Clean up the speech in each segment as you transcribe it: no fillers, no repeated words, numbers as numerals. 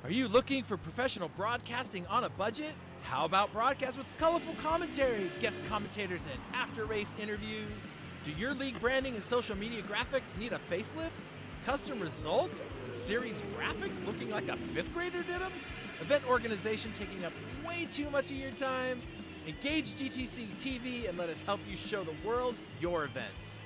Are you looking for professional broadcasting on a budget? How about broadcast with colorful commentary, guest commentators, and after-race interviews? Do your league branding and social media graphics need a facelift? Custom results and series graphics looking like a fifth grader did them? Event organization taking up way too much of your time? Engage GTCtv and let us help you show the world your events.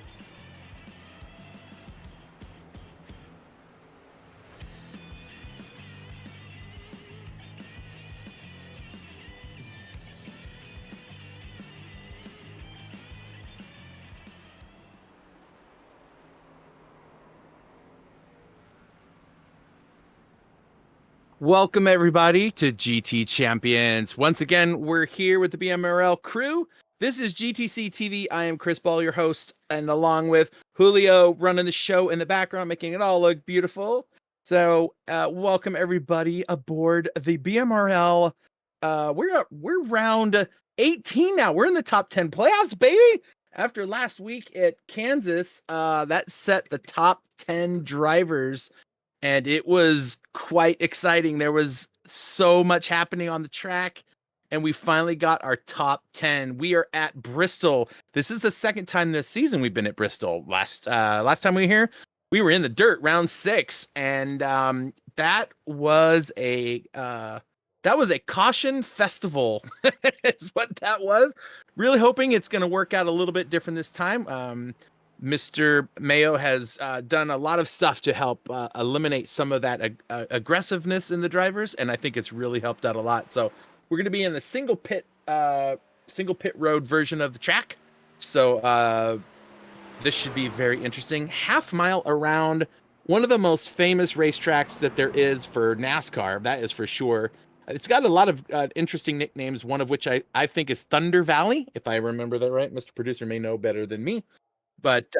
Welcome, everybody, to GT Champions. Once again, we're here with the BMRL crew. This is GTCtv. I am Chris Ball, your host, and along with Julio running the show in the background, making it all look beautiful. So, welcome, everybody, aboard the BMRL. We're round 18 now. We're in the top 10 playoffs, baby. After last week at Kansas, that set the top 10 drivers. And it was quite exciting. There was so much happening on the track, and we finally got our top 10. We are at Bristol. This is the second time this season we've been at Bristol. Last time we were here, we were in the dirt, round 6, and that was a caution festival. Is what that was. Really hoping it's going to work out a little bit different this time. Mr. Mayo has done a lot of stuff to help eliminate some of that aggressiveness in the drivers, and I think it's really helped out a lot. So we're going to be in the single pit road version of the track. So this should be very interesting. Half mile around one of the most famous racetracks that there is for NASCAR. That is for sure. It's got a lot of interesting nicknames, one of which I think is Thunder Valley, if I remember that right. Mr. Producer may know better than me. But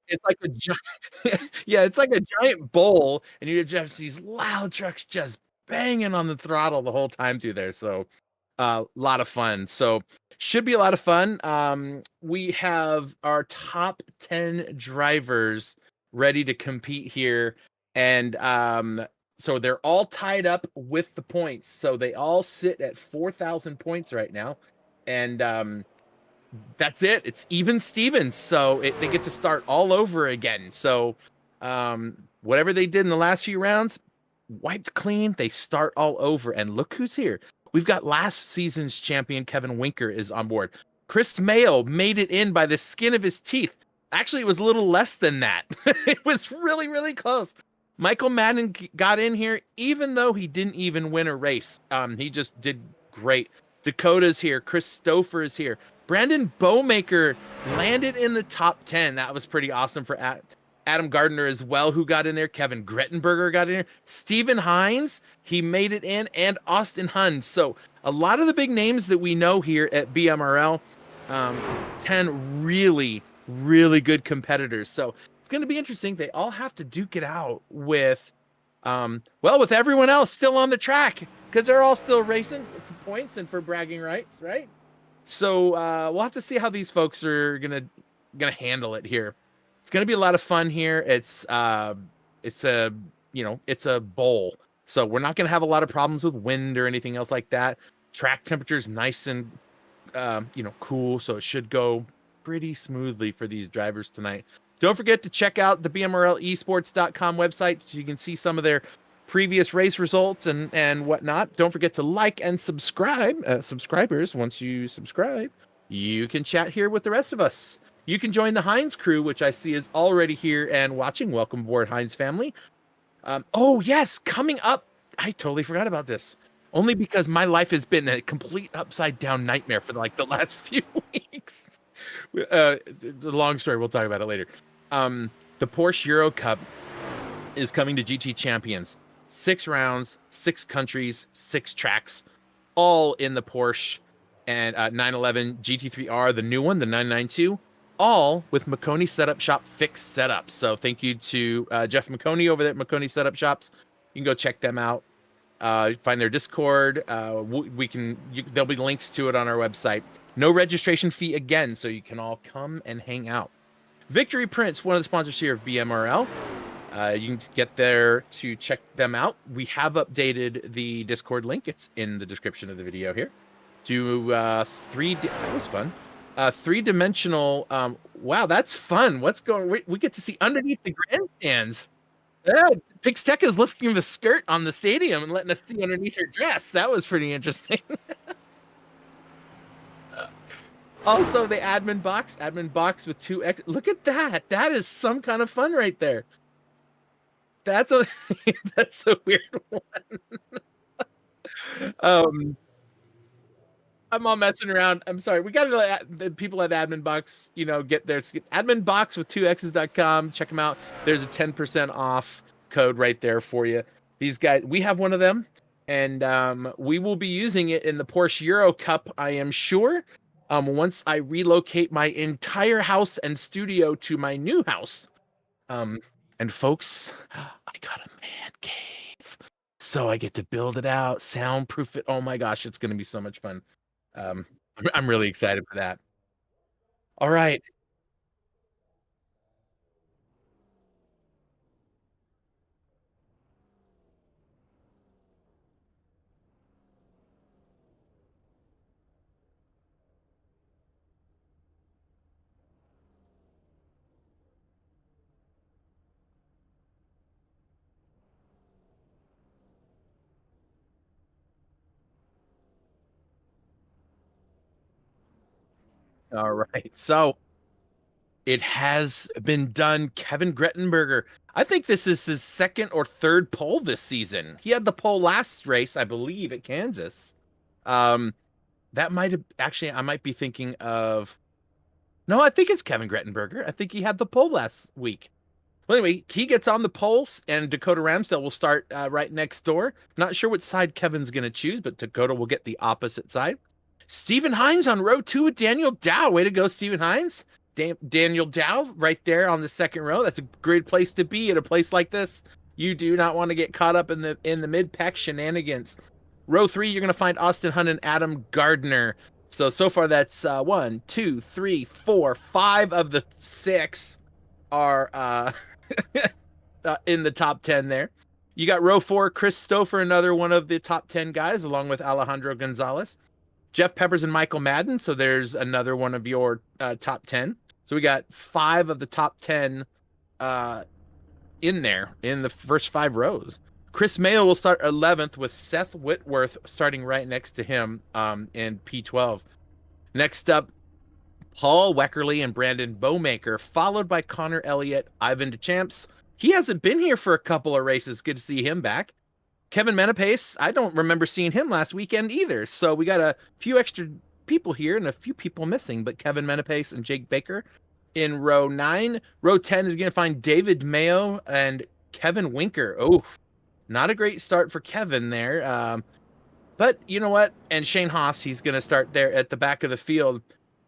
it's like a giant, yeah, it's like a giant bowl, and you have these loud trucks just banging on the throttle the whole time through there. So a lot of fun. So should be a lot of fun. We have our top 10 drivers ready to compete here, and so they're all tied up with the points. So they all sit at 4,000 points right now, and that's it. It's even Stevens. So they get to start all over again. So whatever they did in the last few rounds, wiped clean. They start all over. And look who's here. We've got last season's champion, Kevin Winker, is on board. Chris Mayo made it in by the skin of his teeth. Actually, it was a little less than that. It was really, really close. Michael Madden got in here, even though he didn't even win a race. He just did great. Dakota's here. Chris Stouffer is here. Brandon Bowmaker landed in the top 10. That was pretty awesome for Adam Gardner as well, who got in there. Kevin Grettenberger got in there. Steven Hines, he made it in, and Austin Hund. So a lot of the big names that we know here at BMRL, 10 really, really good competitors. So it's going to be interesting. They all have to duke it out with, with everyone else still on the track, because they're all still racing for points and for bragging rights, right? So we'll have to see how these folks are gonna handle it here. It's gonna be a lot of fun here. It's a bowl, so we're not gonna have a lot of problems with wind or anything else like that. Track temperature's nice and cool, so it should go pretty smoothly for these drivers tonight. Don't forget to check out the BMRLesports.com website so you can see some of their previous race results and whatnot. Don't forget to like and subscribe. Subscribers, once you subscribe, you can chat here with the rest of us. You can join the Hines crew, which I see is already here and watching. Welcome aboard, Hines family. Oh yes, coming up. I totally forgot about this. Only because my life has been a complete upside down nightmare for the last few weeks. The long story. We'll talk about it later. The Porsche Euro Cup is coming to GT Champions. 6 rounds, 6 countries, 6 tracks, all in the Porsche and 911 GT3R, the new one, the 992, all with McConey Setup Shop fixed setup. So thank you to Jeff McConey over there at McConey Setup Shops. You can go check them out. Find their Discord. There'll be links to it on our website. No registration fee again, so you can all come and hang out. Victory Prints, one of the sponsors here of BMRL. You can get there to check them out. We have updated the Discord link. It's in the description of the video here. Do that was fun. 3-dimensional. Wow, that's fun. What's going? We get to see underneath the grandstands. Yeah, Pixtech is lifting the skirt on the stadium and letting us see underneath her dress. That was pretty interesting. Also, the admin box with 2X. Look at that. That is some kind of fun right there. That's a that's a weird one. I'm all messing around. I'm sorry. We got to let the people at admin box, get their admin box with 2x's.com. Check them out. There's a 10% off code right there for you. These guys, we have one of them, and we will be using it in the Porsche Euro Cup, I am sure. Once I relocate my entire house and studio to my new house. And folks, I got a man cave, so I get to build it out, soundproof it. Oh my gosh, it's going to be so much fun. I'm really excited for that. All right. All right. So it has been done. Kevin Grettenberger. I think this is his second or third pole this season. He had the pole last race, I believe, at Kansas. That might have actually, I might be thinking of. No, I think it's Kevin Grettenberger. I think he had the pole last week. Well, anyway, he gets on the poles, and Dakota Ramsdale will start right next door. Not sure which side Kevin's going to choose, but Dakota will get the opposite side. Stephen Hines on row 2 with Daniel Dow. Way to go, Stephen Hines. Daniel Dow right there on the second row. That's a great place to be at a place like this. You do not want to get caught up in the mid-pack shenanigans. Row 3, you're going to find Austin Hunt and Adam Gardner. So far that's 1, 2, 3, 4, 5 of the 6 are in the top 10 there. You got row 4, Chris Stouffer, another one of the top 10 guys, along with Alejandro Gonzalez. Jeff Peppers and Michael Madden, so there's another one of your top 10. So we got 5 of the top 10 in there in the first 5 rows. Chris Mayo will start 11th with Seth Whitworth starting right next to him in P12. Next up, Paul Weckerly and Brandon Bowmaker, followed by Connor Elliott, Ivan DeChamps. He hasn't been here for a couple of races. Good to see him back. Kevin Menapace, I don't remember seeing him last weekend either. So we got a few extra people here and a few people missing, but Kevin Menapace and Jake Baker in row 9. Row 10 is going to find David Mayo and Kevin Winker. Oh, not a great start for Kevin there. But you know what? And Shane Haas, he's going to start there at the back of the field.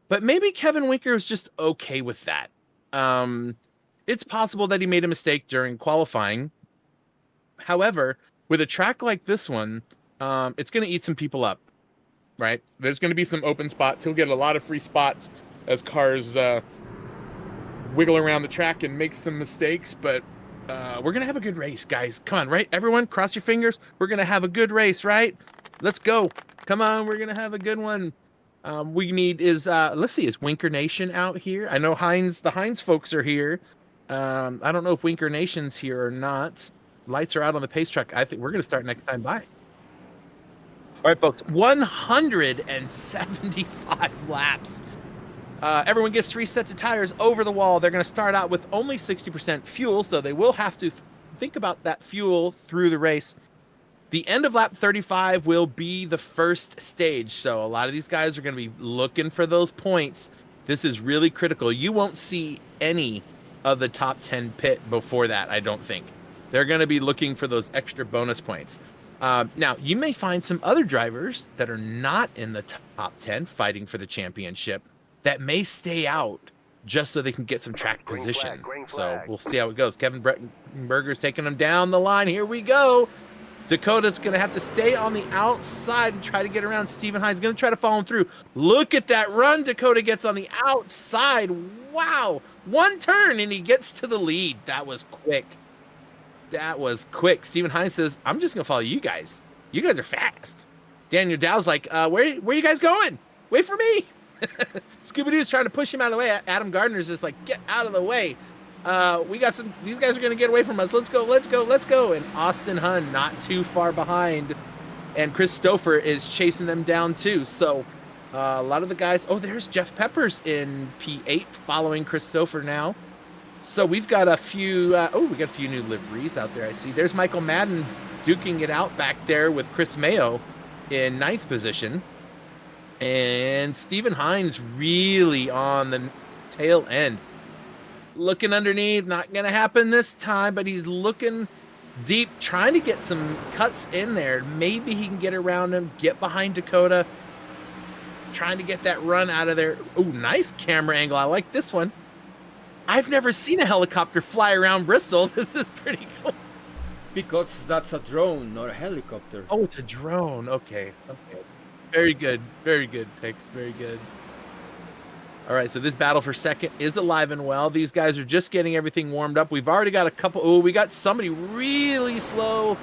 But maybe Kevin Winker is just okay with that. It's possible that he made a mistake during qualifying. However, with a track like this one, it's going to eat some people up, right? There's going to be some open spots. He'll get a lot of free spots as cars wiggle around the track and make some mistakes. But we're going to have a good race, guys. Come on, right? Everyone, cross your fingers. We're going to have a good race, right? Let's go. Come on, we're going to have a good one. We need let's see, is Winker Nation out here? I know the Hines folks are here. I don't know if Winker Nation's here or not. Lights are out on the pace truck. I think we're going to start next time by. All right, folks, 175 laps. Everyone gets 3 sets of tires over the wall. They're going to start out with only 60% fuel, so they will have to think about that fuel through the race. The end of lap 35 will be the first stage, so a lot of these guys are going to be looking for those points. This is really critical. You won't see any of the top 10 pit before that, I don't think. They're going to be looking for those extra bonus points. Now, you may find some other drivers that are not in the top 10 fighting for the championship that may stay out just so they can get some track position. So we'll see how it goes. Kevin Brettenberger's taking them down the line. Here we go. Dakota's going to have to stay on the outside and try to get around. Stephen Hines going to try to follow him through. Look at that run Dakota gets on the outside. Wow. One turn and he gets to the lead. That was quick. That was quick. Steven Hines says, I'm just going to follow you guys. You guys are fast. Daniel Dow's like, where you guys going? Wait for me. Scooby-Doo's trying to push him out of the way. Adam Gardner's just like, get out of the way. These guys are going to get away from us. Let's go. And Austin Hunn not too far behind. And Chris Stouffer is chasing them down too. So a lot of the guys, there's Jeff Peppers in P8 following Chris Stouffer now. So we've got a few, we got a few new liveries out there. I see there's Michael Madden duking it out back there with Chris Mayo in 9th position. And Steven Hines really on the tail end. Looking underneath, not going to happen this time, but he's looking deep, trying to get some cuts in there. Maybe he can get around him, get behind Dakota, trying to get that run out of there. Oh, nice camera angle. I like this one. I've never seen a helicopter fly around Bristol. This is pretty cool. Because that's a drone, not a helicopter. Oh, it's a drone. Okay. Very good, picks. Very good. All right, so this battle for second is alive and well. These guys are just getting everything warmed up. We've already got a couple. Oh, we got somebody really slow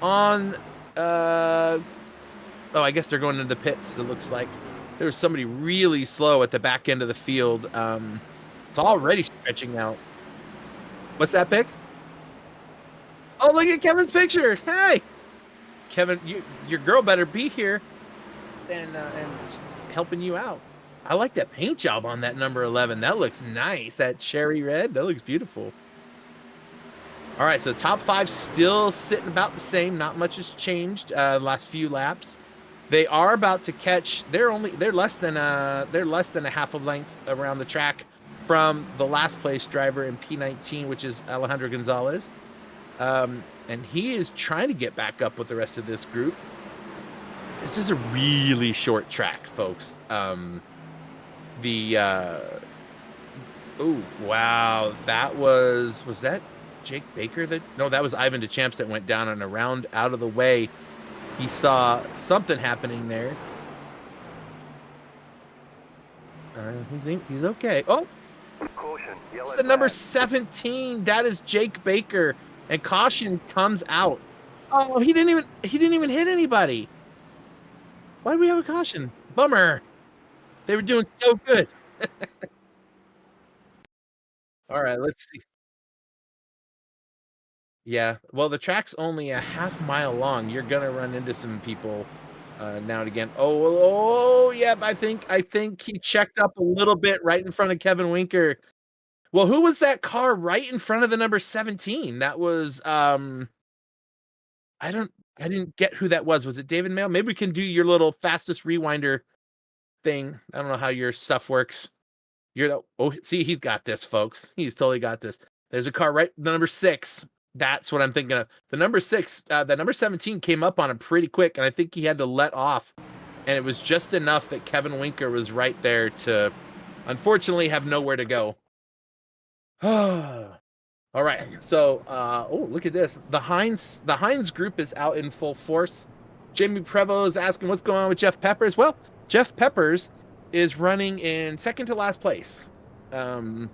on. I guess they're going into the pits. It looks like there was somebody really slow at the back end of the field. It's already stretching out. What's that, Pix? Oh, look at Kevin's picture. Hey, Kevin, your girl better be here and helping you out. I like that paint job on that number 11. That looks nice. That cherry red, that looks beautiful. All right, so top 5 still sitting about the same. Not much has changed last few laps. They are about to catch. They're less than a half a length around the track from the last place driver in P19, which is Alejandro Gonzalez. And he is trying to get back up with the rest of this group. This is a really short track, folks. Oh, wow. That was that Jake Baker? No, that was Ivan DeChamps that went down and around out of the way. He saw something happening there. He's okay. Oh, Caution, it's the number 17. That is Jake Baker. And caution comes out. Oh, he didn't even hit anybody. Why do we have a caution? Bummer. They were doing so good. All right, let's see. Yeah, well, the track's only a half mile long. You're gonna run into some people now and again. Oh, yep. I think he checked up a little bit right in front of Kevin Winker. Well, who was that car right in front of the number 17? That was I didn't get who that was. Was it David Mayo? Maybe we can do your little fastest rewinder thing. I don't know how your stuff works. See, he's got this, folks. He's totally got this. There's a car right, the number 6. That's what I'm thinking of. The number 6, the number 17 came up on him pretty quick, and I think he had to let off. And it was just enough that Kevin Winker was right there to, unfortunately, have nowhere to go. All right. So, look at this. The Hines group is out in full force. Jamie Prevost is asking what's going on with Jeff Peppers. Well, Jeff Peppers is running in second to last place. I'm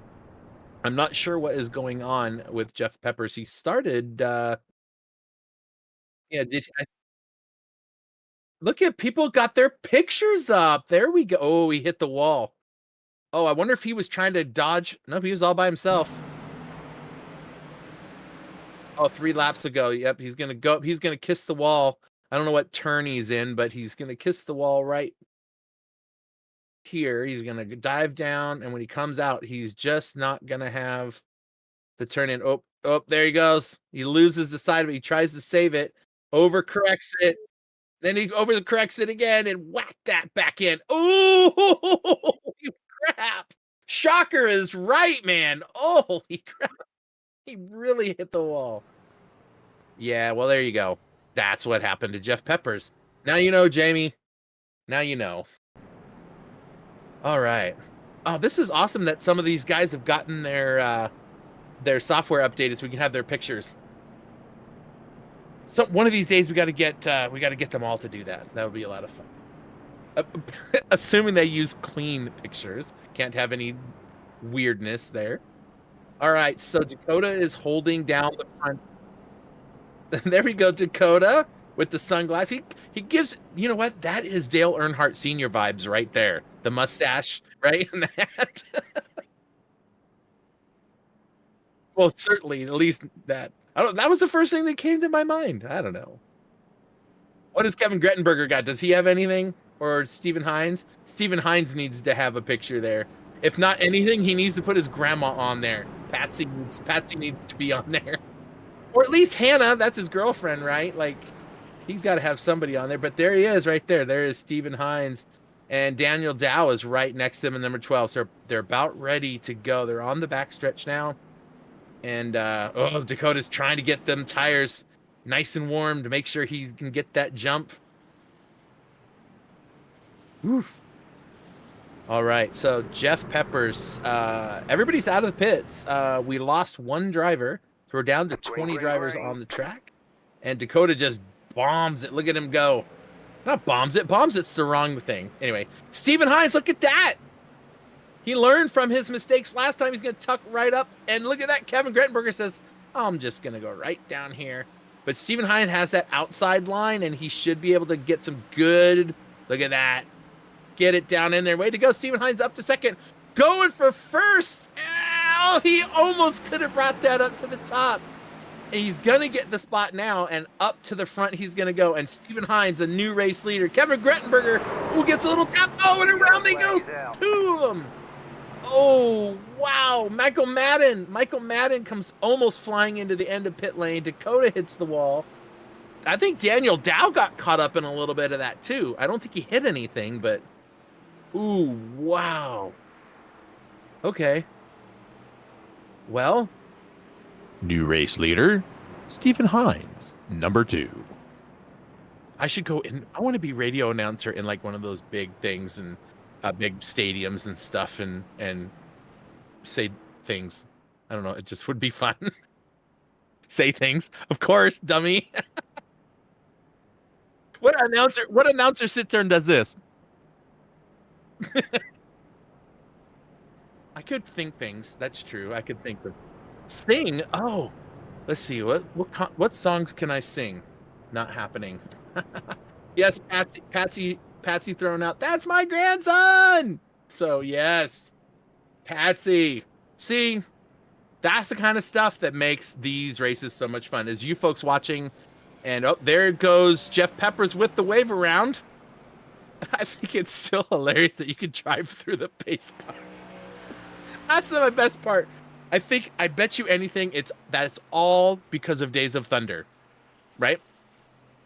not sure what is going on with Jeff Peppers. He started, look at people got their pictures up. There we go. Oh, he hit the wall. Oh, I wonder if he was trying to dodge. Nope, he was all by himself. Oh, 3 laps ago. Yep, he's going to go. He's going to kiss the wall. I don't know what turn he's in, but he's going to kiss the wall right here. He's going to dive down, and when he comes out, he's just not going to have the turn in. Oh, there he goes. He loses the side of it. He tries to save it, overcorrects it. Then he overcorrects it again and whack that back in. Oh, you crap. Shocker is right, man. Holy crap. He really hit the wall. Yeah, well, there you go. That's what happened to Jeff Peppers. Now you know, Jamie. Now you know. All right. Oh, this is awesome that some of these guys have gotten their software updated so we can have their pictures. One of these days we got to get them all to do that. That would be a lot of fun. Assuming they use clean pictures, can't have any weirdness there. All right, so Dakota is holding down the front. There we go, Dakota with the sunglasses. He gives, you know what? That is Dale Earnhardt Sr. vibes right there. The mustache, right? And that. Well, certainly, at least that. I don't. That was the first thing that came to my mind. I don't know. What does Kevin Grettenberger got? Does he have anything? Or Stephen Hines? Stephen Hines needs to have a picture there. If not anything, he needs to put his grandma on there. Patsy needs to be on there. Or at least Hannah, that's his girlfriend, right? Like he's got to have somebody on there. But there he is right there. There is Stephen Hines. And Daniel Dow is right next to him in number 12. So they're about ready to go. They're on the backstretch now. And Dakota's trying to get them tires nice and warm to make sure he can get that jump. Oof. All right, so Jeff Peppers, everybody's out of the pits. We lost one driver, so we're down to 20 drivers on the track. And Dakota just bombs it. Look at him go. Not bombs it. Bombs it's the wrong thing. Anyway, Stephen Hines, look at that. He learned from his mistakes last time. He's going to tuck right up. And look at that. Kevin Grettenberger says, I'm just going to go right down here. But Stephen Hines has that outside line, and he should be able to get some good. Look at that. Get it down in there. Way to go. Stephen Hines up to second. Going for first. Ow, he almost could have brought that up to the top. And he's going to get the spot now, and up to the front he's going to go. And Stephen Hines, a new race leader. Kevin Grettenberger, who gets a little tap. Oh, and around they go. Two of them. Oh, wow. Michael Madden comes almost flying into the end of pit lane. Dakota hits the wall. I think Daniel Dow got caught up in a little bit of that, too. I don't think he hit anything, but... Ooh, wow. Okay. Well, new race leader, Stephen Hines, number 2. I should go in. I want to be radio announcer in like one of those big things and big stadiums and stuff and say things. I don't know. It just would be fun. Say things. Of course, dummy. What announcer sits there and does this? I could think things. That's true. I could think of sing. Oh, let's see. What songs can I sing? Not happening. Yes, Patsy thrown out. That's my grandson. So yes, Patsy. See, that's the kind of stuff that makes these races so much fun. Is you folks watching, and oh, there goes Jeff Peppers with the wave around. I think it's still hilarious that you can drive through the pace car. That's my best part. I bet you anything that's all because of Days of Thunder, right?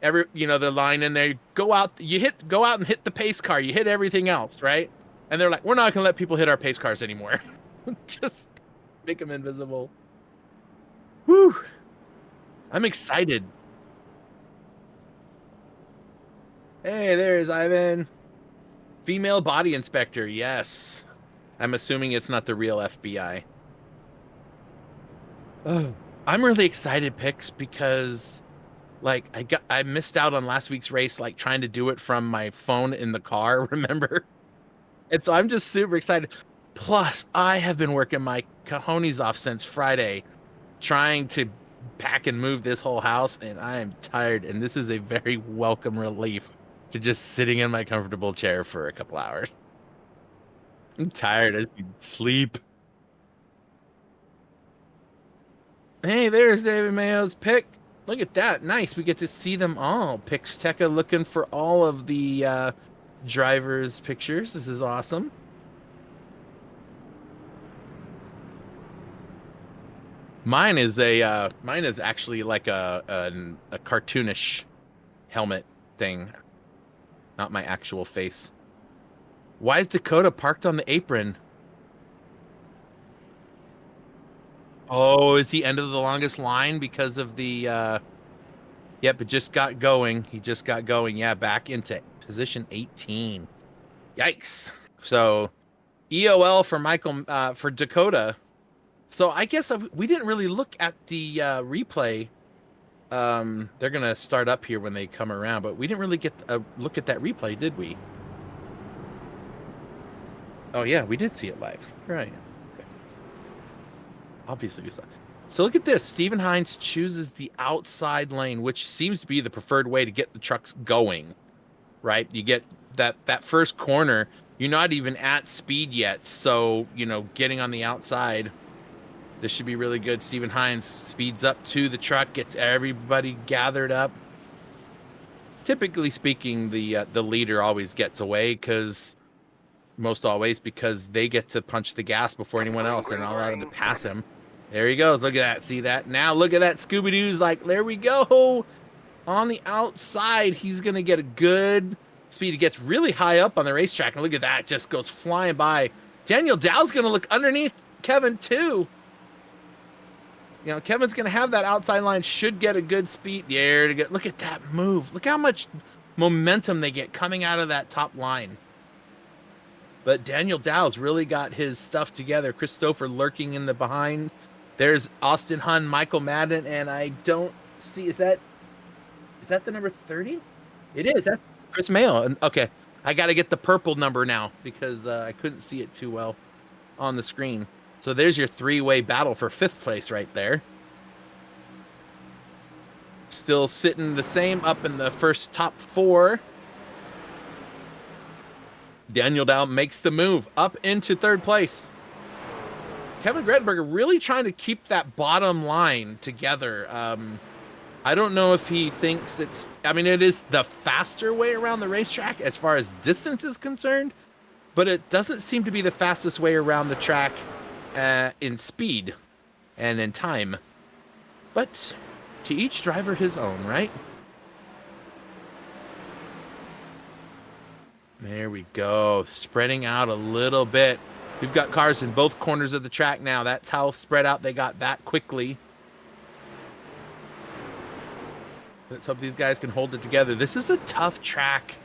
The line in there, go out and hit the pace car. You hit everything else, right? And they're like, we're not going to let people hit our pace cars anymore. Just make them invisible. Whew. I'm excited. Hey, there's Ivan. Female body inspector, yes. I'm assuming it's not the real FBI. Oh, I'm really excited, Pix, because like I missed out on last week's race, like trying to do it from my phone in the car, remember? And so I'm just super excited. Plus, I have been working my cojones off since Friday, trying to pack and move this whole house, and I am tired, and this is a very welcome relief to just sitting in my comfortable chair for a couple hours. I'm tired. I need sleep. Hey, there's David Mayo's pick. Look at that. Nice. We get to see them all. Pixteca looking for all of the drivers' pictures. This is awesome. Mine is actually like a cartoonish helmet thing. Not my actual face. Why is Dakota parked on the apron? Oh, is he end of the longest line because of the yep, it just got going. He just got going. Yeah, back into position 18. Yikes. So EOL for Dakota. So I guess we didn't really look at the replay. They're going to start up here when they come around, but we didn't really get a look at that replay, did we? Oh, yeah, we did see it live. Right. Okay. Obviously we saw. So look at this. Steven Hines chooses the outside lane, which seems to be the preferred way to get the trucks going, right? You get that first corner, you're not even at speed yet. So, getting on the outside, this should be really good. Steven Hines speeds up to the truck, gets everybody gathered up. Typically speaking, the leader always gets away most always because they get to punch the gas before anyone else. They're not allowed to pass him. There he goes. Look at that. See that? Now look at that. Scooby-Doo's like, there we go. On the outside, he's going to get a good speed. He gets really high up on the racetrack. And look at that. Just goes flying by. Daniel Dow's going to look underneath Kevin, too. Kevin's going to have that outside line. Should get a good speed. There to get. Look at that move. Look how much momentum they get coming out of that top line. But Daniel Dow's really got his stuff together. Christopher lurking in the behind. There's Austin Hunn, Michael Madden, and I don't see, is that the number 30? It is. That's Chris Mayo. Okay, I got to get the purple number now because I couldn't see it too well on the screen. So there's your three-way battle for 5th place right there. Still sitting the same up in the first top 4. Daniel Dow makes the move up into 3rd place. Kevin Grettenberger really trying to keep that bottom line together. I don't know if he thinks it is the faster way around the racetrack as far as distance is concerned, but it doesn't seem to be the fastest way around the track in speed and in time. But to each driver his own, right? There we go. Spreading out a little bit. We've got cars in both corners of the track now. That's how spread out they got that quickly. Let's hope these guys can hold it together. This is a tough track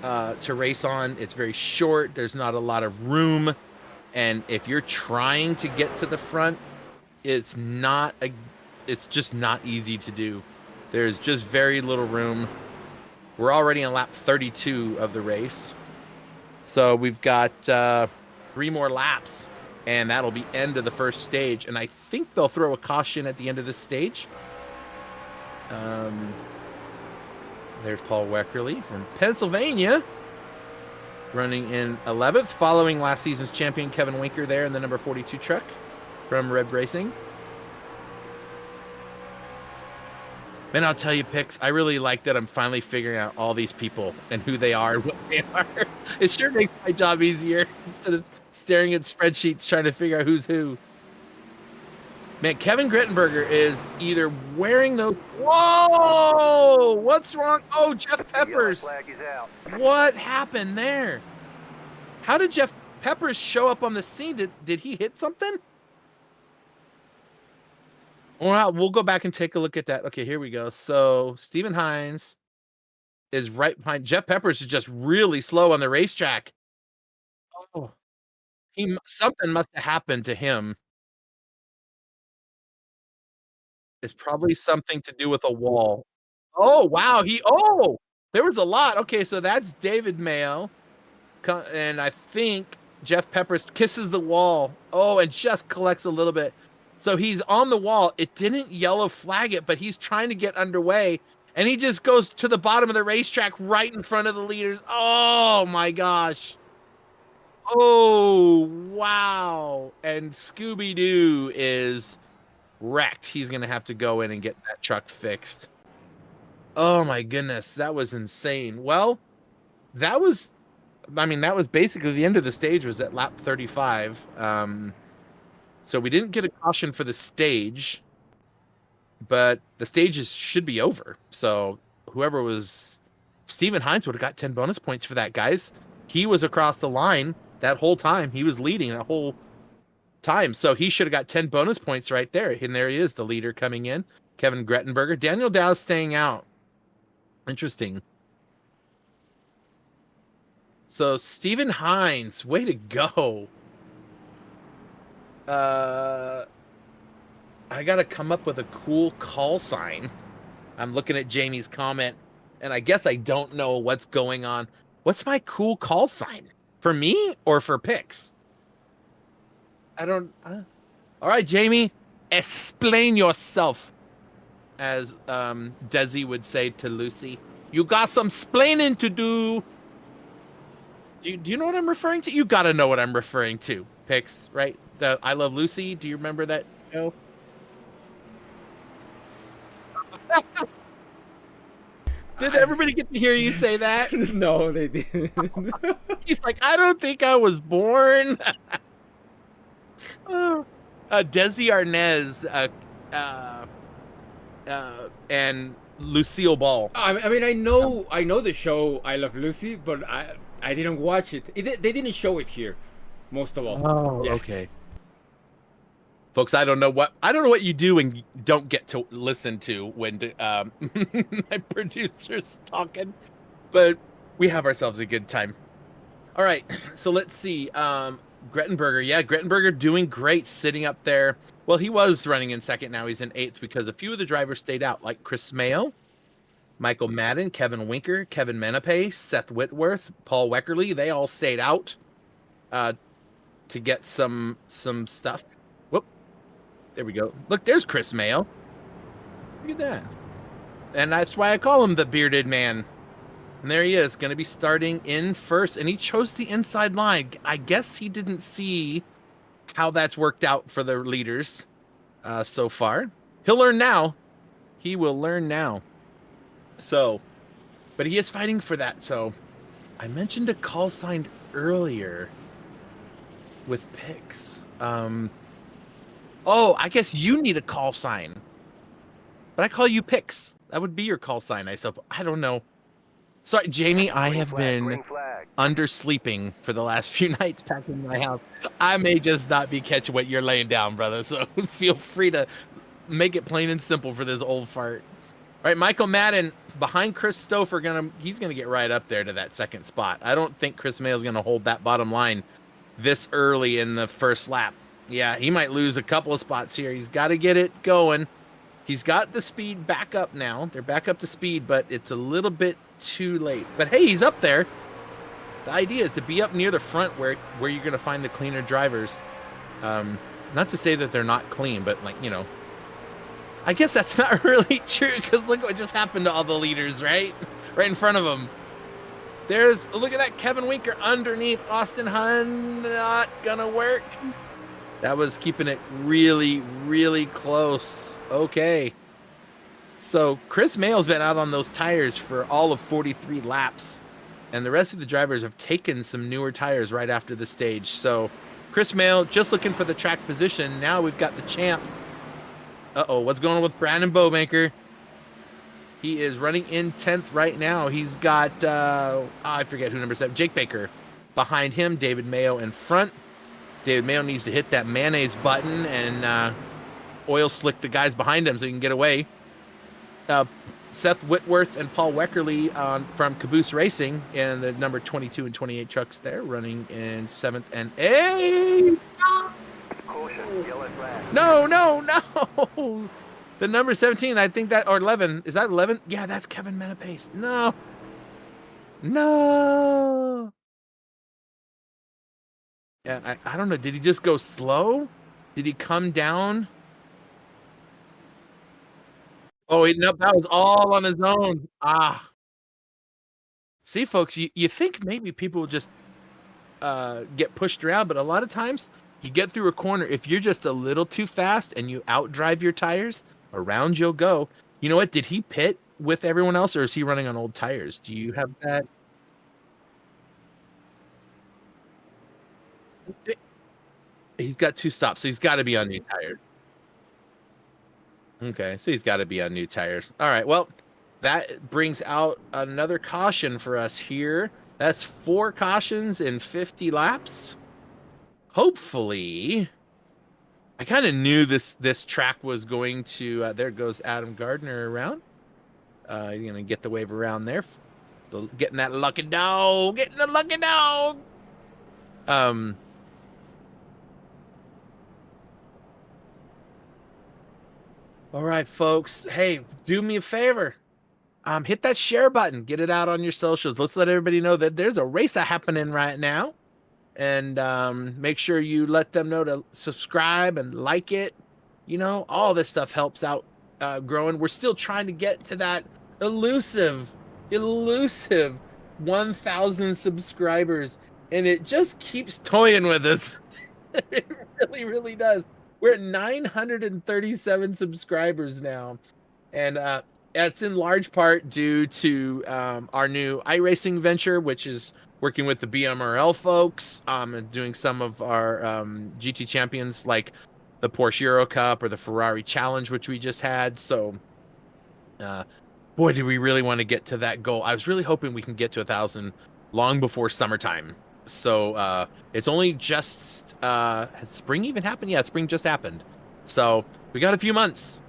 to race on. It's very short. There's not a lot of room. And if you're trying to get to the front, it's just not easy to do. There's just very little room. We're already on lap 32 of the race. So we've got 3 more laps, and that'll be end of the first stage. And I think they'll throw a caution at the end of this stage. There's Paul Weckerly from Pennsylvania, running in 11th, following last season's champion Kevin Winker there in the number 42 truck from Red Racing. Man, I'll tell you, Pix, I really like that I'm finally figuring out all these people and who they are and what they are. It sure makes my job easier instead of staring at spreadsheets trying to figure out who's who. Man, Kevin Grettenberger is either wearing those... Whoa! What's wrong? Oh, Jeff Peppers. What happened there? How did Jeff Peppers show up on the scene? Did he hit something? Well, we'll go back and take a look at that. Okay, here we go. So Steven Hines is right behind. Jeff Peppers is just really slow on the racetrack. Oh, something must have happened to him. It's probably something to do with a wall. Oh, wow. There was a lot. Okay, so that's David Mayo. And I think Jeff Peppers kisses the wall. Oh, and just collects a little bit. So he's on the wall. It didn't yellow flag it, but he's trying to get underway. And he just goes to the bottom of the racetrack right in front of the leaders. Oh, my gosh. Oh, wow. And Scooby-Doo is wrecked. He's going to have to go in and get that truck fixed. Oh, my goodness. That was insane. Well, that was basically the end of the stage was at lap 35. So we didn't get a caution for the stage, but the stages should be over. So whoever was Steven Hines would have got 10 bonus points for that, guys. He was across the line that whole time. He was leading that whole time. So he should have got 10 bonus points right there. And there he is, the leader coming in. Kevin Grettenberger. Daniel Dow's staying out. Interesting. So Steven Hines, way to go. I gotta come up with a cool call sign. I'm looking at Jamie's comment, and I guess I don't know what's going on. What's my cool call sign? For me or for Pix? I don't... All right, Jamie. Explain yourself, as Desi would say to Lucy. You got some splaining to do. Do you know what I'm referring to? You got to know what I'm referring to. Pix, right? The I Love Lucy. Do you remember that show? Did everybody get to hear you say that? No, they didn't. He's like, I don't think I was born. Desi Arnaz and Lucille Ball. I mean, I know the show I Love Lucy, but I didn't watch it. They didn't show it here, most of all. Oh, Yeah. okay. Folks, I don't know what you do and don't get to listen to when my producer's talking, but we have ourselves a good time. All right, so let's see. Grettenberger, yeah, Grettenberger doing great, sitting up there. Well, he was running in second. Now he's in eighth because a few of the drivers stayed out, like Chris Mayo, Michael Madden, Kevin Winker, Kevin Menapace, Seth Whitworth, Paul Weckerly. They all stayed out to get some stuff. Whoop. There we go. Look, there's Chris Mayo. Look at that. And that's why I call him the bearded man. And there he is, going to be starting in first. And he chose the inside line. I guess he didn't see how that's worked out for the leaders so far. He'll learn now. He will learn now. So, but he is fighting for that. So, I mentioned a call sign earlier with Pix. Oh, I guess you need a call sign. But I call you Pix. That would be your call sign, I suppose. I don't know. Sorry, Jamie, I have been undersleeping for the last few nights back in my house. I may just not be catching what you're laying down, brother. So feel free to make it plain and simple for this old fart. All right, Michael Madden behind Chris Stouffer. He's gonna get right up there to that second spot. I don't think Chris Mayo's gonna hold that bottom line this early in the first lap. Yeah, he might lose a couple of spots here. He's got to get it going. He's got the speed back up now. They're back up to speed, but it's a little bit too late. But hey, he's up there. The idea is to be up near the front where you're going to find the cleaner drivers. Not to say that they're not clean, but like, you know, I guess that's not really true because look what just happened to all the leaders, right? Right in front of them. Look at that Kevin Winker underneath Austin Hun. Not going to work. That was keeping it really, really close. Okay. So Chris Mayo's been out on those tires for all of 43 laps. And the rest of the drivers have taken some newer tires right after the stage. So Chris Mayo just looking for the track position. Now we've got the champs. Uh-oh, what's going on with Brandon Bowbanker? He is running in 10th right now. He's got, I forget who number 7, Jake Baker behind him, David Mayo in front. David Mayo needs to hit that mayonnaise button and oil slick the guys behind him so he can get away. Seth Whitworth and Paul Weckerly from Caboose Racing and the number 22 and 28 trucks there running in 7th and 8th. No. The number 17, I think that, or 11. Is that 11? Yeah, that's Kevin Menapace. No. Yeah, I don't know. Did he just go slow? Did he come down? Oh, no, that was all on his own. See, folks, you think maybe people will just get pushed around, but a lot of times you get through a corner. If you're just a little too fast and you outdrive your tires, around you'll go. You know what? Did he pit with everyone else, or is he running on old tires? Do you have that? He's got 2 stops, so he's got to be on new tires. Okay, so he's got to be on new tires. All right, well, that brings out another caution for us here. That's 4 cautions in 50 laps. Hopefully, I kind of knew this track was going to. There goes Adam Gardner around. You're gonna get the wave around there, getting that lucky dog, getting the lucky dog. All right, folks. Hey, do me a favor. Hit that share button. Get it out on your socials. Let's let everybody know that there's a race happening right now. And make sure you let them know to subscribe and like it. You know, all this stuff helps out growing. We're still trying to get to that elusive 1,000 subscribers, and it just keeps toying with us. It really, really does. We're at 937 subscribers now, and it's in large part due to our new iRacing venture, which is working with the BMRL folks, and doing some of our GT champions like the Porsche Euro Cup or the Ferrari Challenge, which we just had. So, uh, boy, do we really want to get to that goal. I was really hoping we can get to 1,000 long before summertime. So it's only just has spring even happened? Yeah, spring just happened. So we got a few months.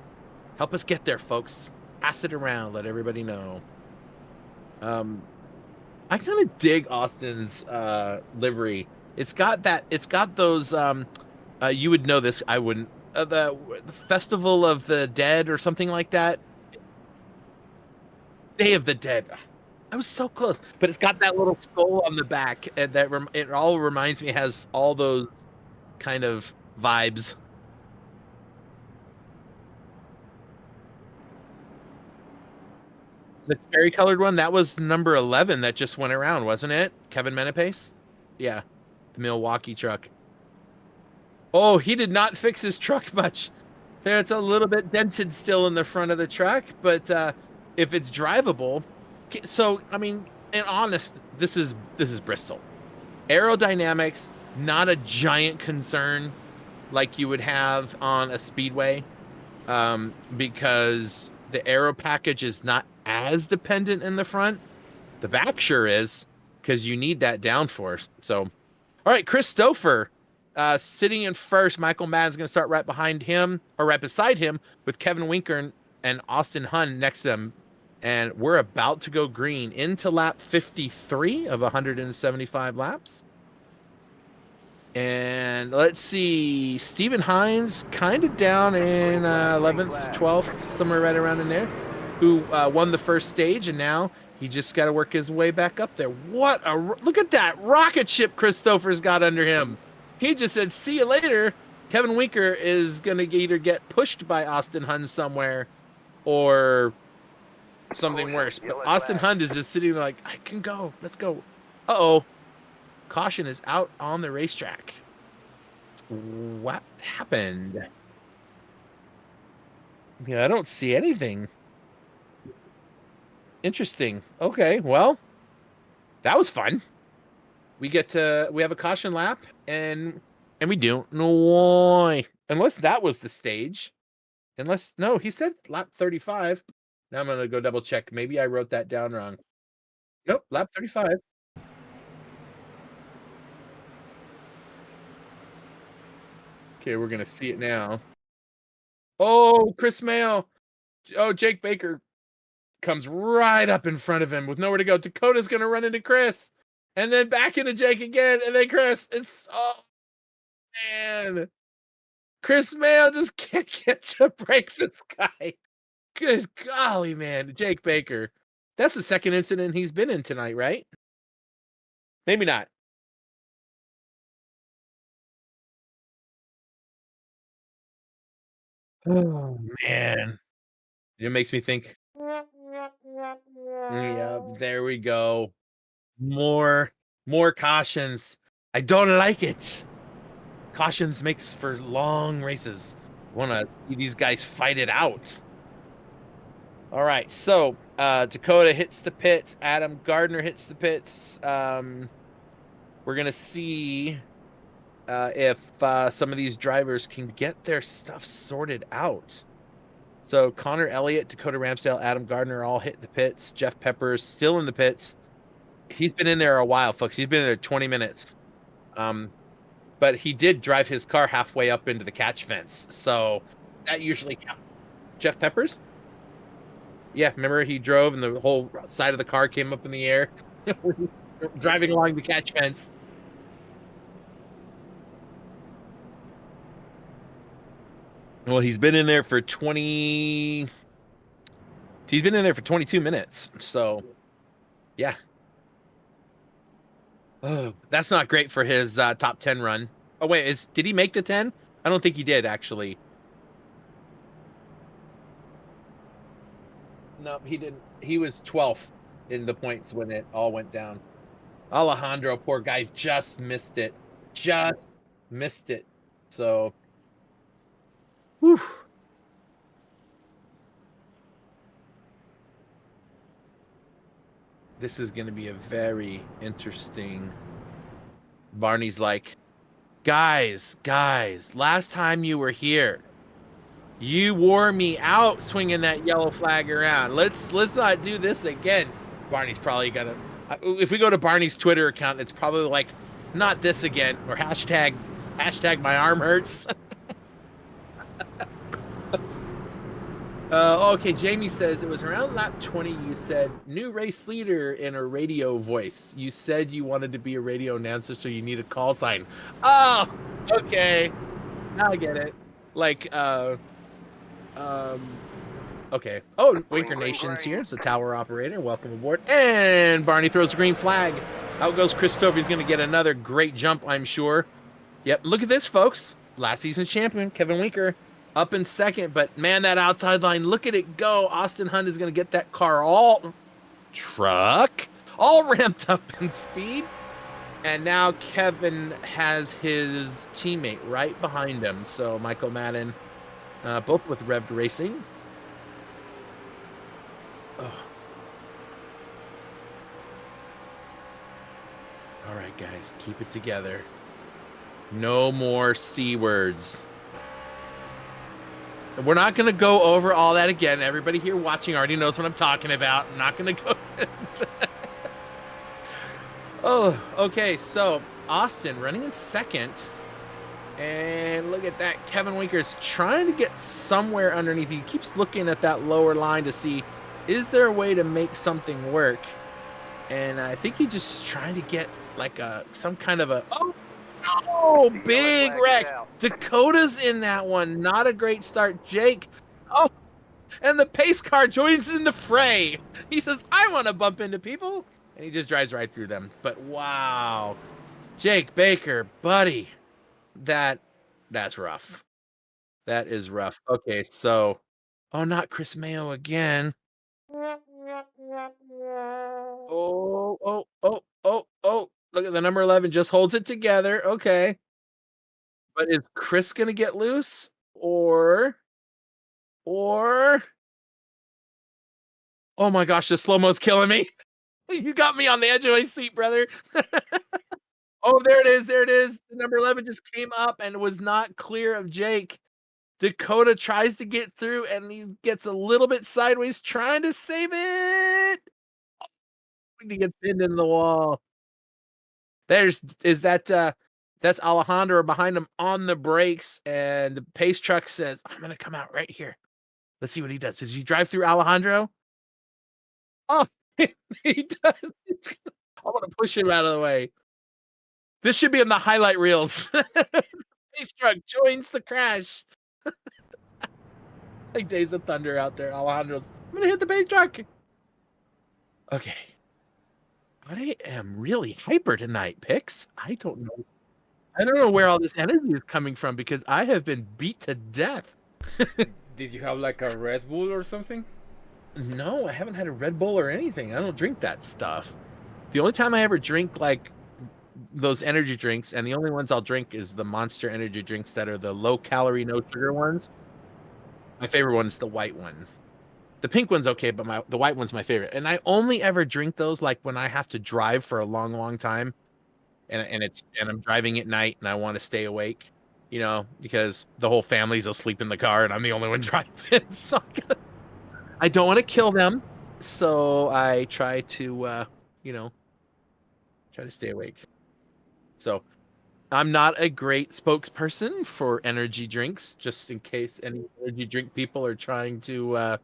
Help us get there, folks. Pass it around. Let everybody know. I kind of dig Austin's livery. It's got that. It's got those. You would know this. I wouldn't. The Festival of the Dead or something like that. Day of the Dead. I was so close, but it's got that little skull on the back, and it all reminds me, has all those kind of vibes. The cherry colored one, that was number 11 that just went around, wasn't it? Kevin Menepace? Yeah, the Milwaukee truck. Oh, he did not fix his truck much. It's a little bit dented still in the front of the truck, but if it's drivable, so I mean, and honest, this is Bristol. Aerodynamics, not a giant concern like you would have on a speedway, because the aero package is not as dependent in the front. The back sure is, because you need that downforce. So, all right, Chris Stouffer sitting in first. Michael Madden's going to start right behind him, or right beside him, with Kevin Winker and Austin Hun next to them. And we're about to go green into lap 53 of 175 laps. And let's see, Stephen Hines kind of down in 11th, 12th, somewhere right around in there, who won the first stage, and now he just got to work his way back up there. Look at that rocket ship Christopher's got under him. He just said, see you later. Kevin Winker is going to either get pushed by Austin Hun somewhere or something worse. But Austin Hun is just sitting there like, I can go. Let's go. Uh-oh. Caution is out on the racetrack. What happened? Yeah, I don't see anything. Interesting. Okay, well, that was fun. We have a caution lap, and we don't know why. Unless that was the stage. No, he said lap 35. Now I'm gonna go double check. Maybe I wrote that down wrong. Nope, lap 35. Okay, we're gonna see it now. Oh, Chris Mayo. Oh, Jake Baker comes right up in front of him with nowhere to go. Dakota's gonna run into Chris, and then back into Jake again, and then Chris. Oh man, Chris Mayo just can't catch a break. This guy. Good golly, man, Jake Baker. That's the second incident he's been in tonight, right? Maybe not. Oh man, it makes me think. Yeah, there we go. More cautions. I don't like it. Cautions makes for long races. Want to see these guys fight it out. All right, so Dakota hits the pits. Adam Gardner hits the pits. We're gonna see if some of these drivers can get their stuff sorted out. So Connor Elliott, Dakota Ramsdale, Adam Gardner all hit the pits. Jeff Pepper's still in the pits. He's been in there a while, folks. He's been in there 20 minutes. But he did drive his car halfway up into the catch fence. So that usually counts. Jeff Peppers? Yeah, remember he drove and the whole side of the car came up in the air? Driving along the catch fence. Well, he's been in there for 22 minutes. So, yeah. Oh, that's not great for his top 10 run. Oh, wait, did he make the 10? I don't think he did, actually. No, he didn't. He was 12th in the points when it all went down. Alejandro, poor guy, just missed it. Just missed it. So, whew. This is going to be a very interesting. Barney's like, guys, last time you were here, you wore me out swinging that yellow flag around. Let's not do this again. Barney's probably gonna. If we go to Barney's Twitter account, it's probably like, not this again, or hashtag my arm hurts. Okay, Jamie says it was around lap 20. You said new race leader in a radio voice. You said you wanted to be a radio announcer, so you need a call sign. Oh, okay, now I get it. Like, okay. Oh, Winker Nation's here. It's a tower operator. Welcome aboard. And Barney throws a green flag. Out goes Christopher. He's going to get another great jump, I'm sure. Yep. Look at this, folks. Last season champion, Kevin Winker, up in second. But man, that outside line, look at it go. Austin Hunt is going to get that car all ramped up in speed. And now Kevin has his teammate right behind him. So Michael Madden, both with Revved Racing. Oh. All right, guys, keep it together. No more C words. We're not going to go over all that again. Everybody here watching already knows what I'm talking about. I'm not going to go. Oh, okay. So Austin running in second. And look at that. Kevin Winker's trying to get somewhere underneath. He keeps looking at that lower line to see, is there a way to make something work? And I think he's just trying to get like some kind of a, oh, big wreck. Dakota's in that one. Not a great start. Jake. Oh, and the pace car joins in the fray. He says, I want to bump into people. And he just drives right through them. But wow. Jake Baker, buddy. That's rough. That is rough. Okay, so, oh, not Chris Mayo again. Oh. Look at the number 11, just holds it together. Okay. But is Chris going to get loose? Or, oh my gosh, the slow-mo's killing me. You got me on the edge of my seat, brother. Oh, there it is. There it is. The number 11 just came up and was not clear of Jake. Dakota tries to get through and he gets a little bit sideways trying to save it. He gets pinned into the wall. That's Alejandro behind him on the brakes, and the pace truck says, I'm gonna come out right here. Let's see what he does. Does he drive through Alejandro? Oh, he does. I'm gonna push him out of the way. This should be in the highlight reels. Pace truck joins the crash. Like Days of Thunder out there. Alejandro's, I'm gonna hit the pace truck. Okay. I am really hyper tonight, Pix. I don't know where all this energy is coming from because I have been beat to death. Did you have like a Red Bull or something? No, I haven't had a Red Bull or anything. I don't drink that stuff. The only time I ever drink like those energy drinks, and the only ones I'll drink is the Monster energy drinks that are the low calorie, no sugar ones. My favorite one is the white one. The pink one's okay, but the white one's my favorite. And I only ever drink those like when I have to drive for a long, long time, and I'm driving at night and I want to stay awake, because the whole family's asleep in the car and I'm the only one driving. So I don't want to kill them, so I try to, try to stay awake. So I'm not a great spokesperson for energy drinks, just in case any energy drink people are trying to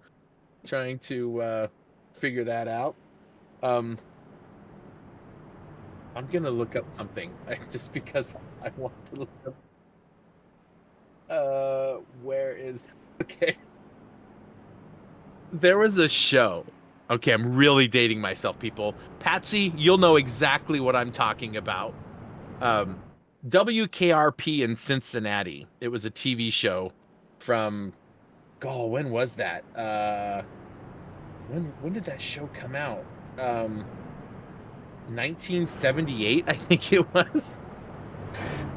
figure that out. I'm gonna look up something just because I want to look up. Where is? Okay. There was a show. Okay, I'm really dating myself, people. Patsy, you'll know exactly what I'm talking about. WKRP in Cincinnati. It was a TV show from, when was that? when did that show come out? 1978, I think it was.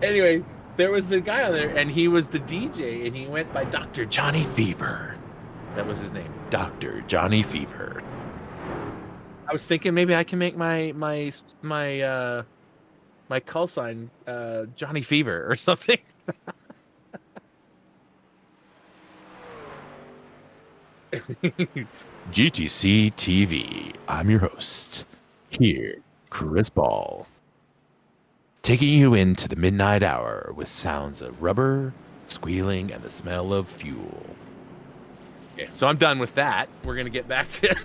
Anyway, there was a guy on there, and he was the DJ, and he went by Dr. Johnny Fever. That was his name, Dr. Johnny Fever. I was thinking maybe I can make my call sign Johnny Fever or something. GTC TV. I'm your host. Here, Chris Ball. Taking you into the midnight hour with sounds of rubber, squealing, and the smell of fuel. Okay, so I'm done with that. We're going to get back to...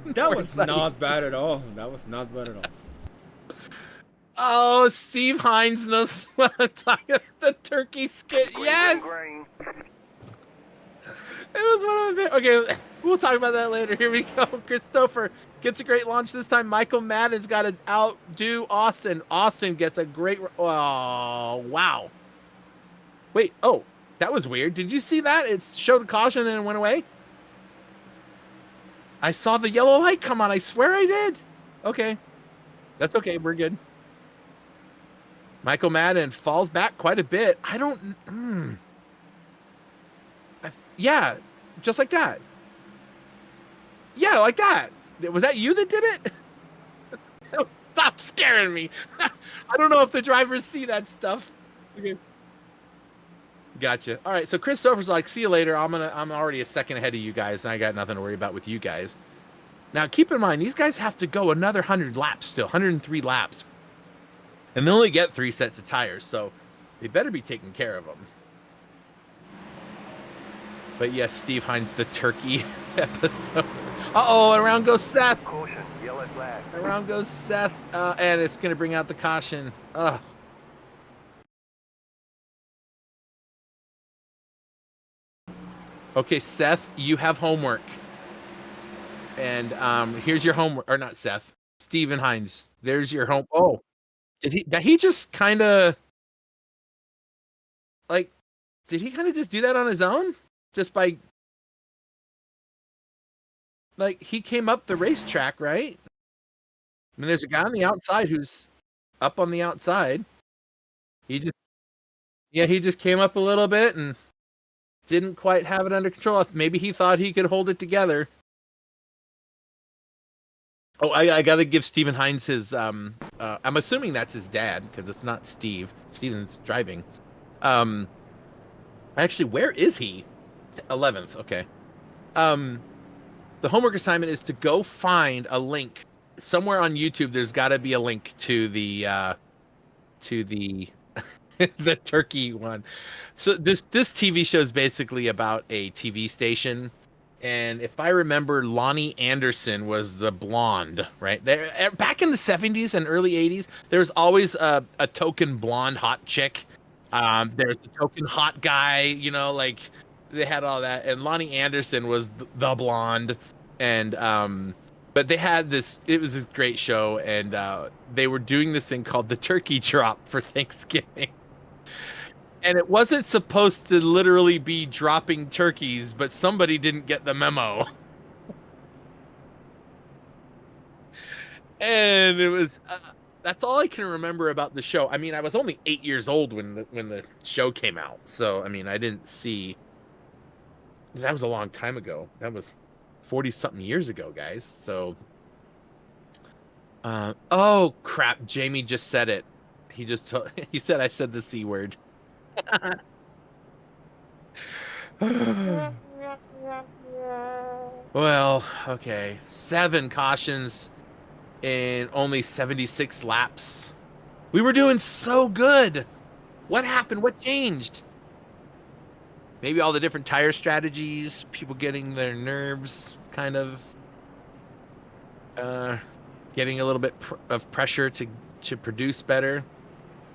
That was not bad at all. That was not bad at all. Oh, Steve Hines knows what I'm talking about. The turkey skit. Yes! It was one of my... Okay, we'll talk about that later. Here we go. Christopher gets a great launch this time. Michael Madden's got to outdo Austin. Austin gets a great... Oh, wow. Wait, oh, that was weird. Did you see that? It showed a caution and it went away? I saw the yellow light come on. I swear I did. Okay. That's okay. We're good. Michael Madden falls back quite a bit. I don't... Yeah, just like that. Yeah, like that. Was that you that did it? Stop scaring me. I don't know if the drivers see that stuff. Okay. Gotcha. All right, so Christopher's like, see you later. I'm already a second ahead of you guys, and I got nothing to worry about with you guys. Now, keep in mind, these guys have to go another 100 laps still, 103 laps. And they only get 3 sets of tires, so they better be taking care of them. But yes, Steve Hines, the turkey episode. Uh-oh, around goes Seth. Caution, yellow flag. Around goes Seth, and it's going to bring out the caution. Ugh. Okay, Seth, you have homework. And here's your homework. Or not Seth. Steven Hines. There's your home. Oh, did he just kind of... Like, did he kind of just do that on his own? Just by... Like, he came up the racetrack, right? I mean, there's a guy on the outside who's up on the outside. He just came up a little bit and didn't quite have it under control. Maybe he thought he could hold it together. Oh, I gotta give Steven Hines his, I'm assuming that's his dad, because it's not Steve. Steven's driving. Actually, where is he? 11th, okay. The homework assignment is to go find a link. Somewhere on YouTube, there's gotta be a link to the the turkey one. So this TV show is basically about a TV station. And if I remember, Lonnie Anderson was the blonde, right? There, back in the 70s and early 80s, there was always a token blonde hot chick. There's a token hot guy, you know, like they had all that. And Lonnie Anderson was the blonde. And but they had this, it was a great show. And they were doing this thing called the turkey drop for Thanksgiving. And it wasn't supposed to literally be dropping turkeys, but somebody didn't get the memo. And it was, that's all I can remember about the show. I mean, I was only 8 years old when the show came out. So, I mean, I didn't see, that was a long time ago. That was 40 something years ago, guys. So, oh crap. Jamie just said it. He said I said the C word. Well, okay. 7 cautions in only 76 laps. We were doing so good. What happened? What changed? Maybe all the different tire strategies, people getting their nerves kind of getting a little bit of pressure to produce better.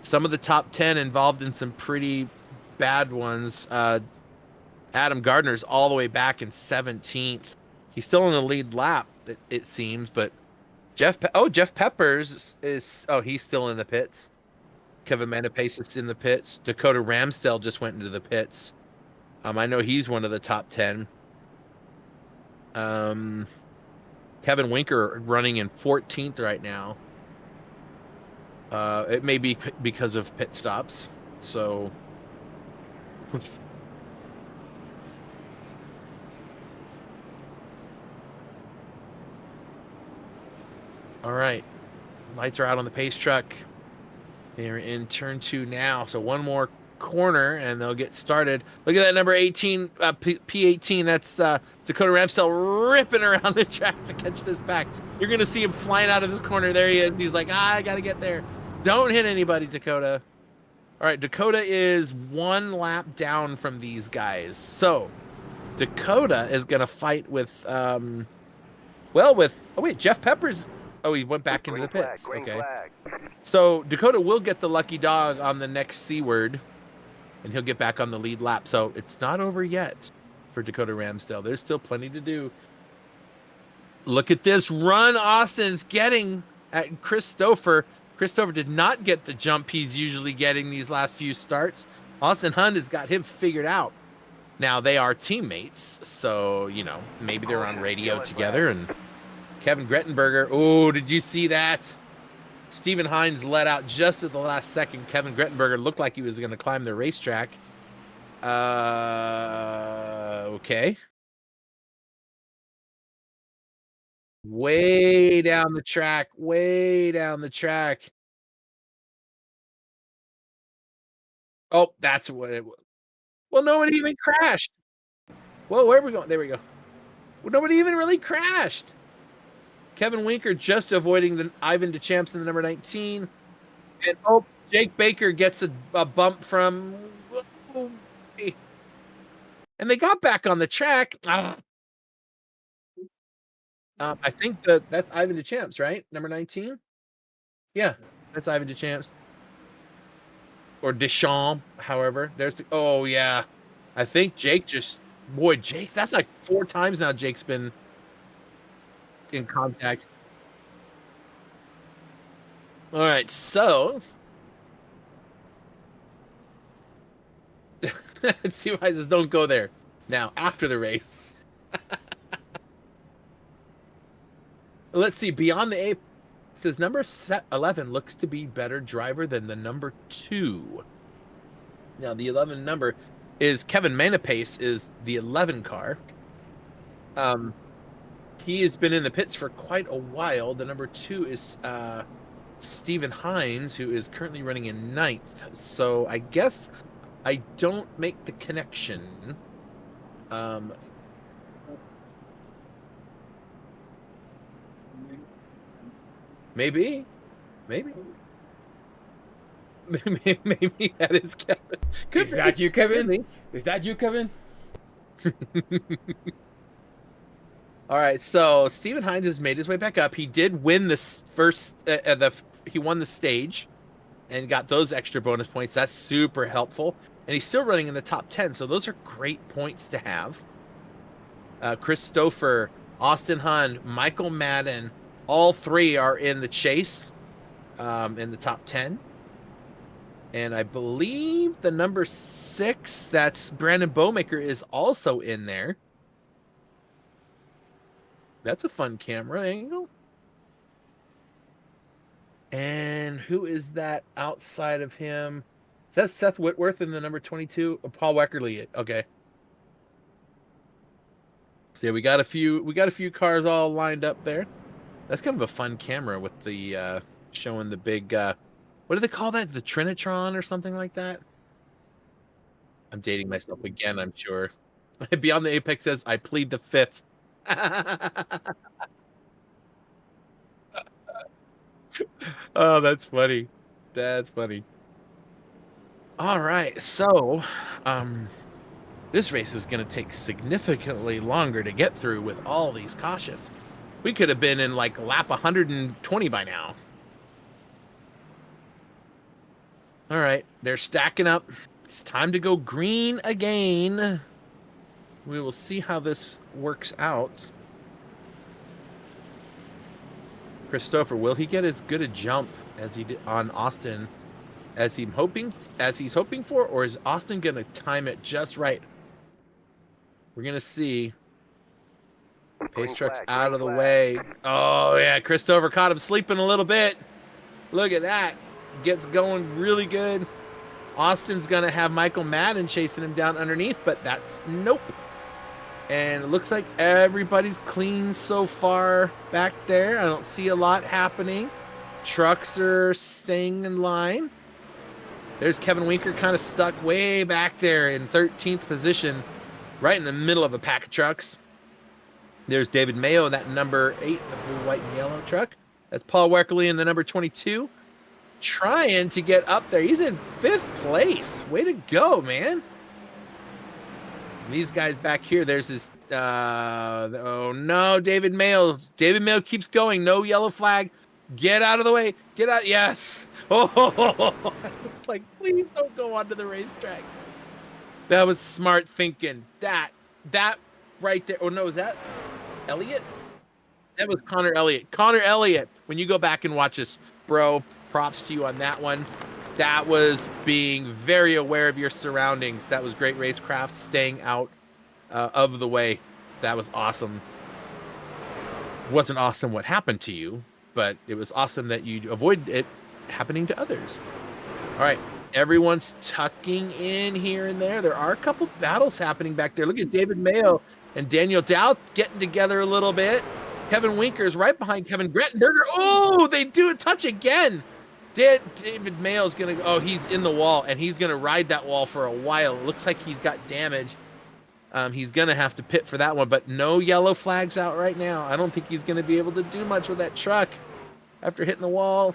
Some of the top 10 involved in some pretty bad ones. Adam Gardner's all the way back in 17th. He's still in the lead lap, it seems, but Jeff Peppers is he's still in the pits. Kevin Manapace is in the pits. Dakota Ramsdell just went into the pits. I know he's one of the top 10. Kevin Winker running in 14th right now. It may be because of pit stops. So all right. Lights are out on the pace truck. They're in turn 2 now. So one more corner and they'll get started. Look at that number 18, P18. That's Dakota Ramsdell ripping around the track to catch this back. You're going to see him flying out of this corner. There he is. He's like, I got to get there. Don't hit anybody, Dakota. All right, Dakota is one lap down from these guys. So Dakota is going to fight with, oh wait, Jeff Peppers. Oh, he went back into the pits. Okay. So Dakota will get the lucky dog on the next C word, and he'll get back on the lead lap. So it's not over yet for Dakota Ramsdell. There's still plenty to do. Look at this run Austin's getting at Christopher. Christopher did not get the jump he's usually getting these last few starts. Austin Hunt has got him figured out. Now, they are teammates, so, you know, maybe they're on radio together. And Kevin Grettenberger, oh, did you see that? Stephen Hines let out just at the last second. Kevin Grettenberger looked like he was going to climb the racetrack. Okay. Way down the track, way down the track. Oh, that's what it was. Well, nobody even crashed. Well, where are we going? There we go. Well, nobody even really crashed. Kevin Winker just avoiding the Ivan DeChamps in the number 19. And oh, Jake Baker gets a bump from. And they got back on the track. I think that's Ivan DeChamps, right? Number 19? Yeah, that's Ivan DeChamps. Or Deschamps, however. There's the, oh, yeah. I think Jake just. Boy, Jake's. That's like 4 times now Jake's been in contact. All right, so. C-Y says, don't go there. Now, after the race. Let's see. Beyond the Ape says number 11 looks to be better driver than the number 2. Now, the 11 number is Kevin Manapace is the 11 car. He has been in the pits for quite a while. The number 2 is Stephen Hines, who is currently running in 9th. So I guess I don't make the connection. Maybe. Maybe that is Kevin. Is that you, Kevin? Is that you, Kevin? All right, so Stephen Hines has made his way back up. He did win this first. He won the stage, and got those extra bonus points. That's super helpful, and he's still running in the top 10. So those are great points to have. Christopher, Austin Hunt, Michael Madden, all 3 are in the chase, in the top 10. And I believe the number 6, that's Brandon Bowmaker, is also in there. That's a fun camera angle. And who is that outside of him? Is that Seth Whitworth in the number 22? Or Paul Weckerly? Okay. So yeah, we got a few cars all lined up there. That's kind of a fun camera with the showing the big what do they call that? The Trinitron or something like that? I'm dating myself again, I'm sure. Beyond the Apex says, I plead the 5th. Oh, that's funny. That's funny. All right, so this race is going to take significantly longer to get through with all these cautions. We could have been in like lap 120 by now. All right, they're stacking up. It's time to go green again. We will see how this works out. Christopher, will he get as good a jump as he did on Austin as he's hoping for, or is Austin going to time it just right? We're going to see. Pace truck's out of the way. Oh, yeah. Christopher caught him sleeping a little bit. Look at that. Gets going really good. Austin's going to have Michael Madden chasing him down underneath, but that's nope. And it looks like everybody's clean so far back there. I don't see a lot happening. Trucks are staying in line. There's Kevin Winker kind of stuck way back there in 13th position, right in the middle of a pack of trucks. There's David Mayo, that number 8, the blue, white, and yellow truck. That's Paul Werkley in the number 22, trying to get up there. He's in 5th place. Way to go, man. These guys back here, there's this, oh no, David Mayo. David Mayo keeps going. No yellow flag. Get out of the way. Get out. Yes. Oh, like, please don't go onto the racetrack. That was smart thinking. That right there. Oh no, is that Elliott? That was Connor Elliott. Connor Elliott, when you go back and watch this, bro, props to you on that one. That was being very aware of your surroundings. That was great racecraft, staying out of the way. That was awesome. It wasn't awesome what happened to you, but it was awesome that you avoided it happening to others. All right, everyone's tucking in here and there. There are a couple battles happening back there. Look at David Mayo and Daniel Dow getting together a little bit. Kevin Winker's right behind Kevin Grettenberger. Oh, they do a touch again. David Mayo's going to, oh, he's in the wall, and he's going to ride that wall for a while. It looks like he's got damage. He's going to have to pit for that one, but no yellow flags out right now. I don't think he's going to be able to do much with that truck after hitting the wall.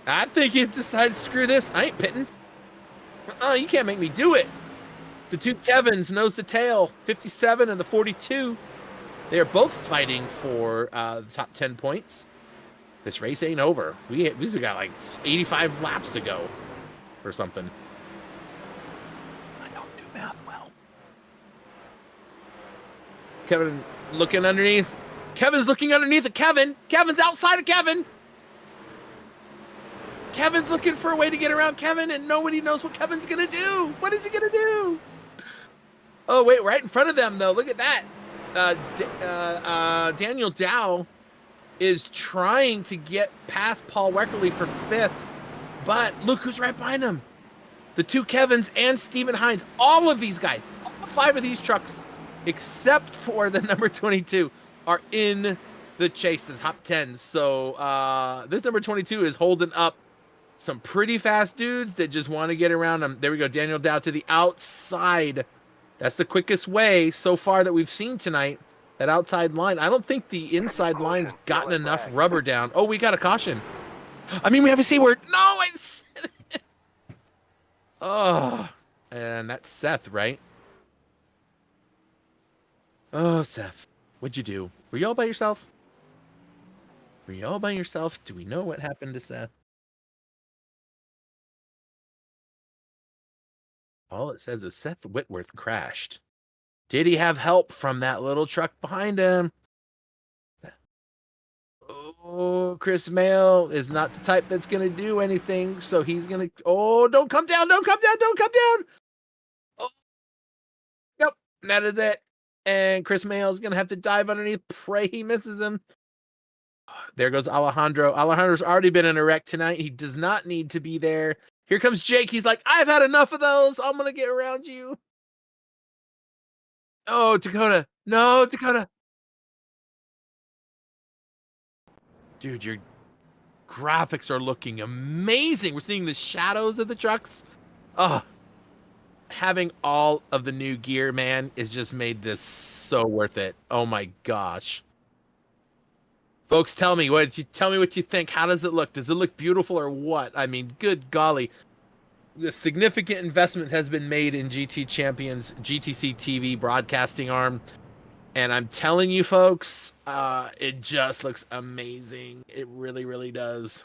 I think he's decided, screw this. I ain't pitting. You can't make me do it. The two Kevins, nose to tail, 57 and the 42. They are both fighting for the top 10 points. This race ain't over. We still got like 85 laps to go or something. I don't do math well. Kevin looking underneath. Kevin's looking underneath of Kevin. Kevin's outside of Kevin. Kevin's looking for a way to get around Kevin, and nobody knows what Kevin's going to do. What is he going to do? Oh, wait, right in front of them, though. Look at that. Daniel Dow is trying to get past Paul Werkley for 5th, but look who's right behind him. The two Kevins and Stephen Hines. All of these guys, all 5 of these trucks, except for the number 22, are in the chase, the top 10. So this number 22 is holding up some pretty fast dudes that just want to get around them. There we go. Daniel Dow to the outside. That's the quickest way so far that we've seen tonight. That outside line. I don't think the inside line's gotten enough rubber down. Oh, we got a caution. I mean, we have a C word. No, I said it. Oh, and that's Seth, right? Oh, Seth, what'd you do? Were you all by yourself? Were you all by yourself? Do we know what happened to Seth? All it says is Seth Whitworth crashed. Did he have help from that little truck behind him? Oh, Chris Mail is not the type that's going to do anything, so he's going to... Oh, don't come down, don't come down, don't come down! Oh, nope, that is it. And Chris Mail is going to have to dive underneath. Pray he misses him. There goes Alejandro. Alejandro's already been in a wreck tonight. He does not need to be there. Here comes Jake. He's like, I've had enough of those. I'm going to get around you. Oh, Dakota. No, Dakota. Dude, your graphics are looking amazing. We're seeing the shadows of the trucks. Oh, having all of the new gear, man, has just made this so worth it. Oh my gosh. Folks, tell me what you think. How does it look? Does it look beautiful or what? I mean, good golly. A significant investment has been made in GT Champions GTCtv broadcasting arm, and I'm telling you folks, it just looks amazing. It really, really does.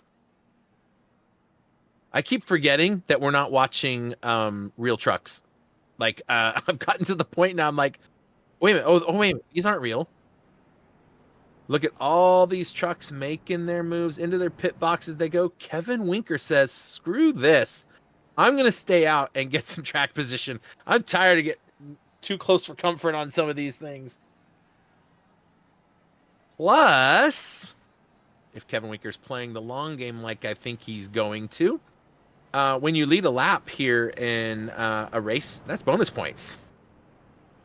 I keep forgetting that we're not watching real trucks. Like I've gotten to the point now, I'm like, wait a minute, oh wait a minute, these aren't real. Look at all these trucks making their moves into their pit boxes. They go. Kevin Winker says, screw this. I'm going to stay out and get some track position. I'm tired of getting too close for comfort on some of these things. Plus, if Kevin Winker's playing the long game like I think he's going to, when you lead a lap here in a race, that's bonus points.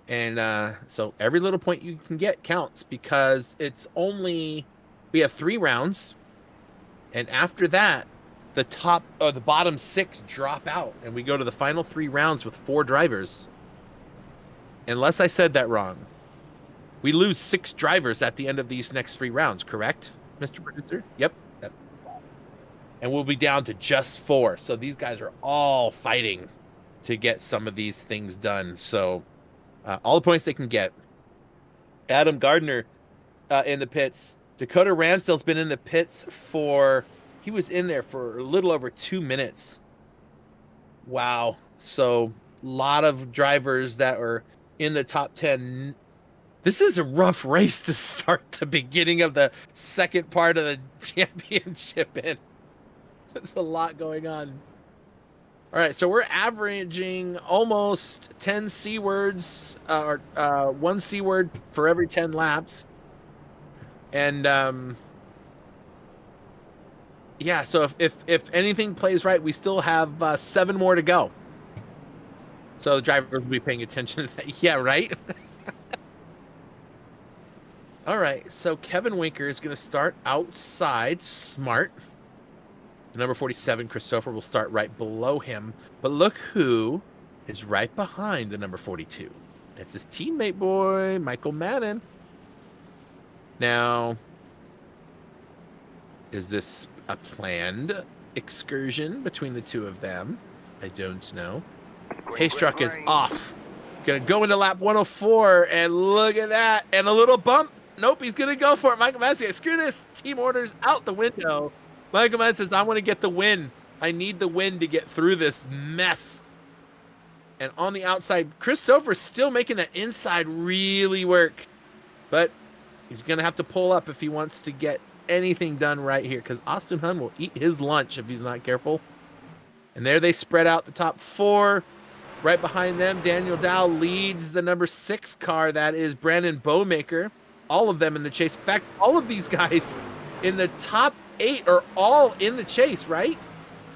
And so every little point you can get counts because we have 3 rounds. And after that, the bottom 6 drop out and we go to the final 3 rounds with 4 drivers. Unless I said that wrong. We lose 6 drivers at the end of these next 3 rounds, correct, Mr. Producer? Yep. And we'll be down to just 4. So these guys are all fighting to get some of these things done. So all the points they can get. Adam Gardner in the pits. Dakota Ramsdale's been in the pits he was in there for a little over 2 minutes. Wow. So a lot of drivers that are in the top 10. This is a rough race to start the beginning of the second part of the championship in. There's a lot going on. All right, so we're averaging almost 10 C words, or 1 C word for every 10 laps. And yeah, so if anything plays right, we still have 7 more to go. So the drivers will be paying attention to that. Yeah, right? All right, so Kevin Winker is going to start outside smart. The number 47, Christopher, will start right below him. But look who is right behind the number 42. That's his teammate boy, Michael Madden. Now, is this a planned excursion between the two of them? I don't know. Pace truck is off. Gonna go into lap 104, and look at that. And a little bump. Nope, he's gonna go for it. Michael Madden says, screw this. Team orders out the window. Michael Madden says, I want to get the win. I need the win to get through this mess. And on the outside, Christopher's still making that inside really work. But he's going to have to pull up if he wants to get anything done right here, because Austin Hunn will eat his lunch if he's not careful. And there they spread out the top 4. Right behind them, Daniel Dow leads the number 6 car. That is Brandon Bowmaker. All of them in the chase. In fact, all of these guys in the top 8 are all in the chase, right?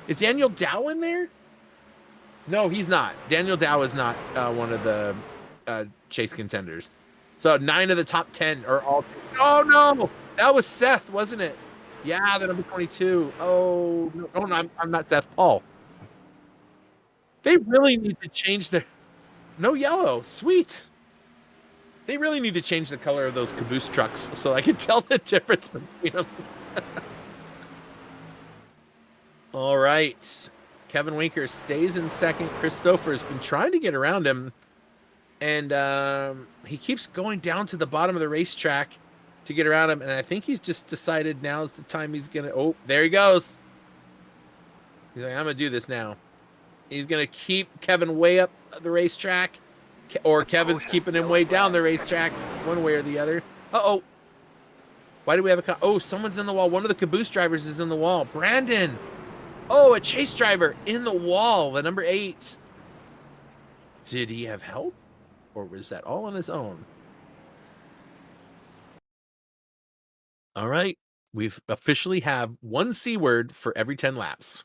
Is Daniel Dow in there? No, he's not. Daniel Dow is not one of the chase contenders. So 9 of the top 10 are all. Oh no, that was Seth, wasn't it? Yeah, the number 22. Oh no, I'm not Seth. Paul. They really need to change their. No yellow. Sweet. They really need to change the color of those caboose trucks so I can tell the difference between them. All right. Kevin Winker stays in second. Christopher's been trying to get around him. And he keeps going down to the bottom of the racetrack to get around him. And I think he's just decided now's the time he's going to... Oh, there he goes. He's like, I'm going to do this now. He's going to keep Kevin way up the racetrack. Or Kevin's keeping him way down the racetrack. One way or the other. Uh-oh. Why do we have a... Oh, someone's in the wall. One of the caboose drivers is in the wall. Brandon. Oh, a chase driver in the wall. The number 8. Did he have help? Or was that all on his own? All right. We've officially have 1 C word for every 10 laps.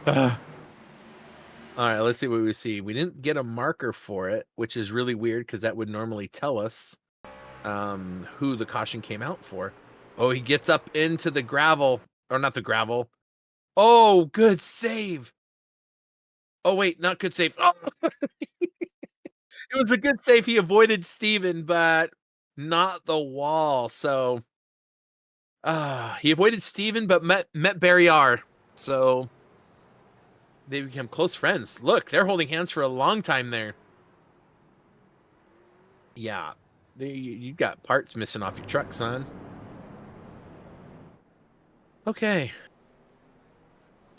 All right, let's see what we see. We didn't get a marker for it, which is really weird because that would normally tell us who the caution came out for. Oh, he gets up into the gravel. Or not the gravel. Oh, good save. Oh, wait, not good save. Oh! It was a good save. He avoided Steven, but not the wall. So he avoided Steven, but met Barry R. So they become close friends. Look, they're holding hands for a long time there. Yeah. You got parts missing off your truck, son. Okay.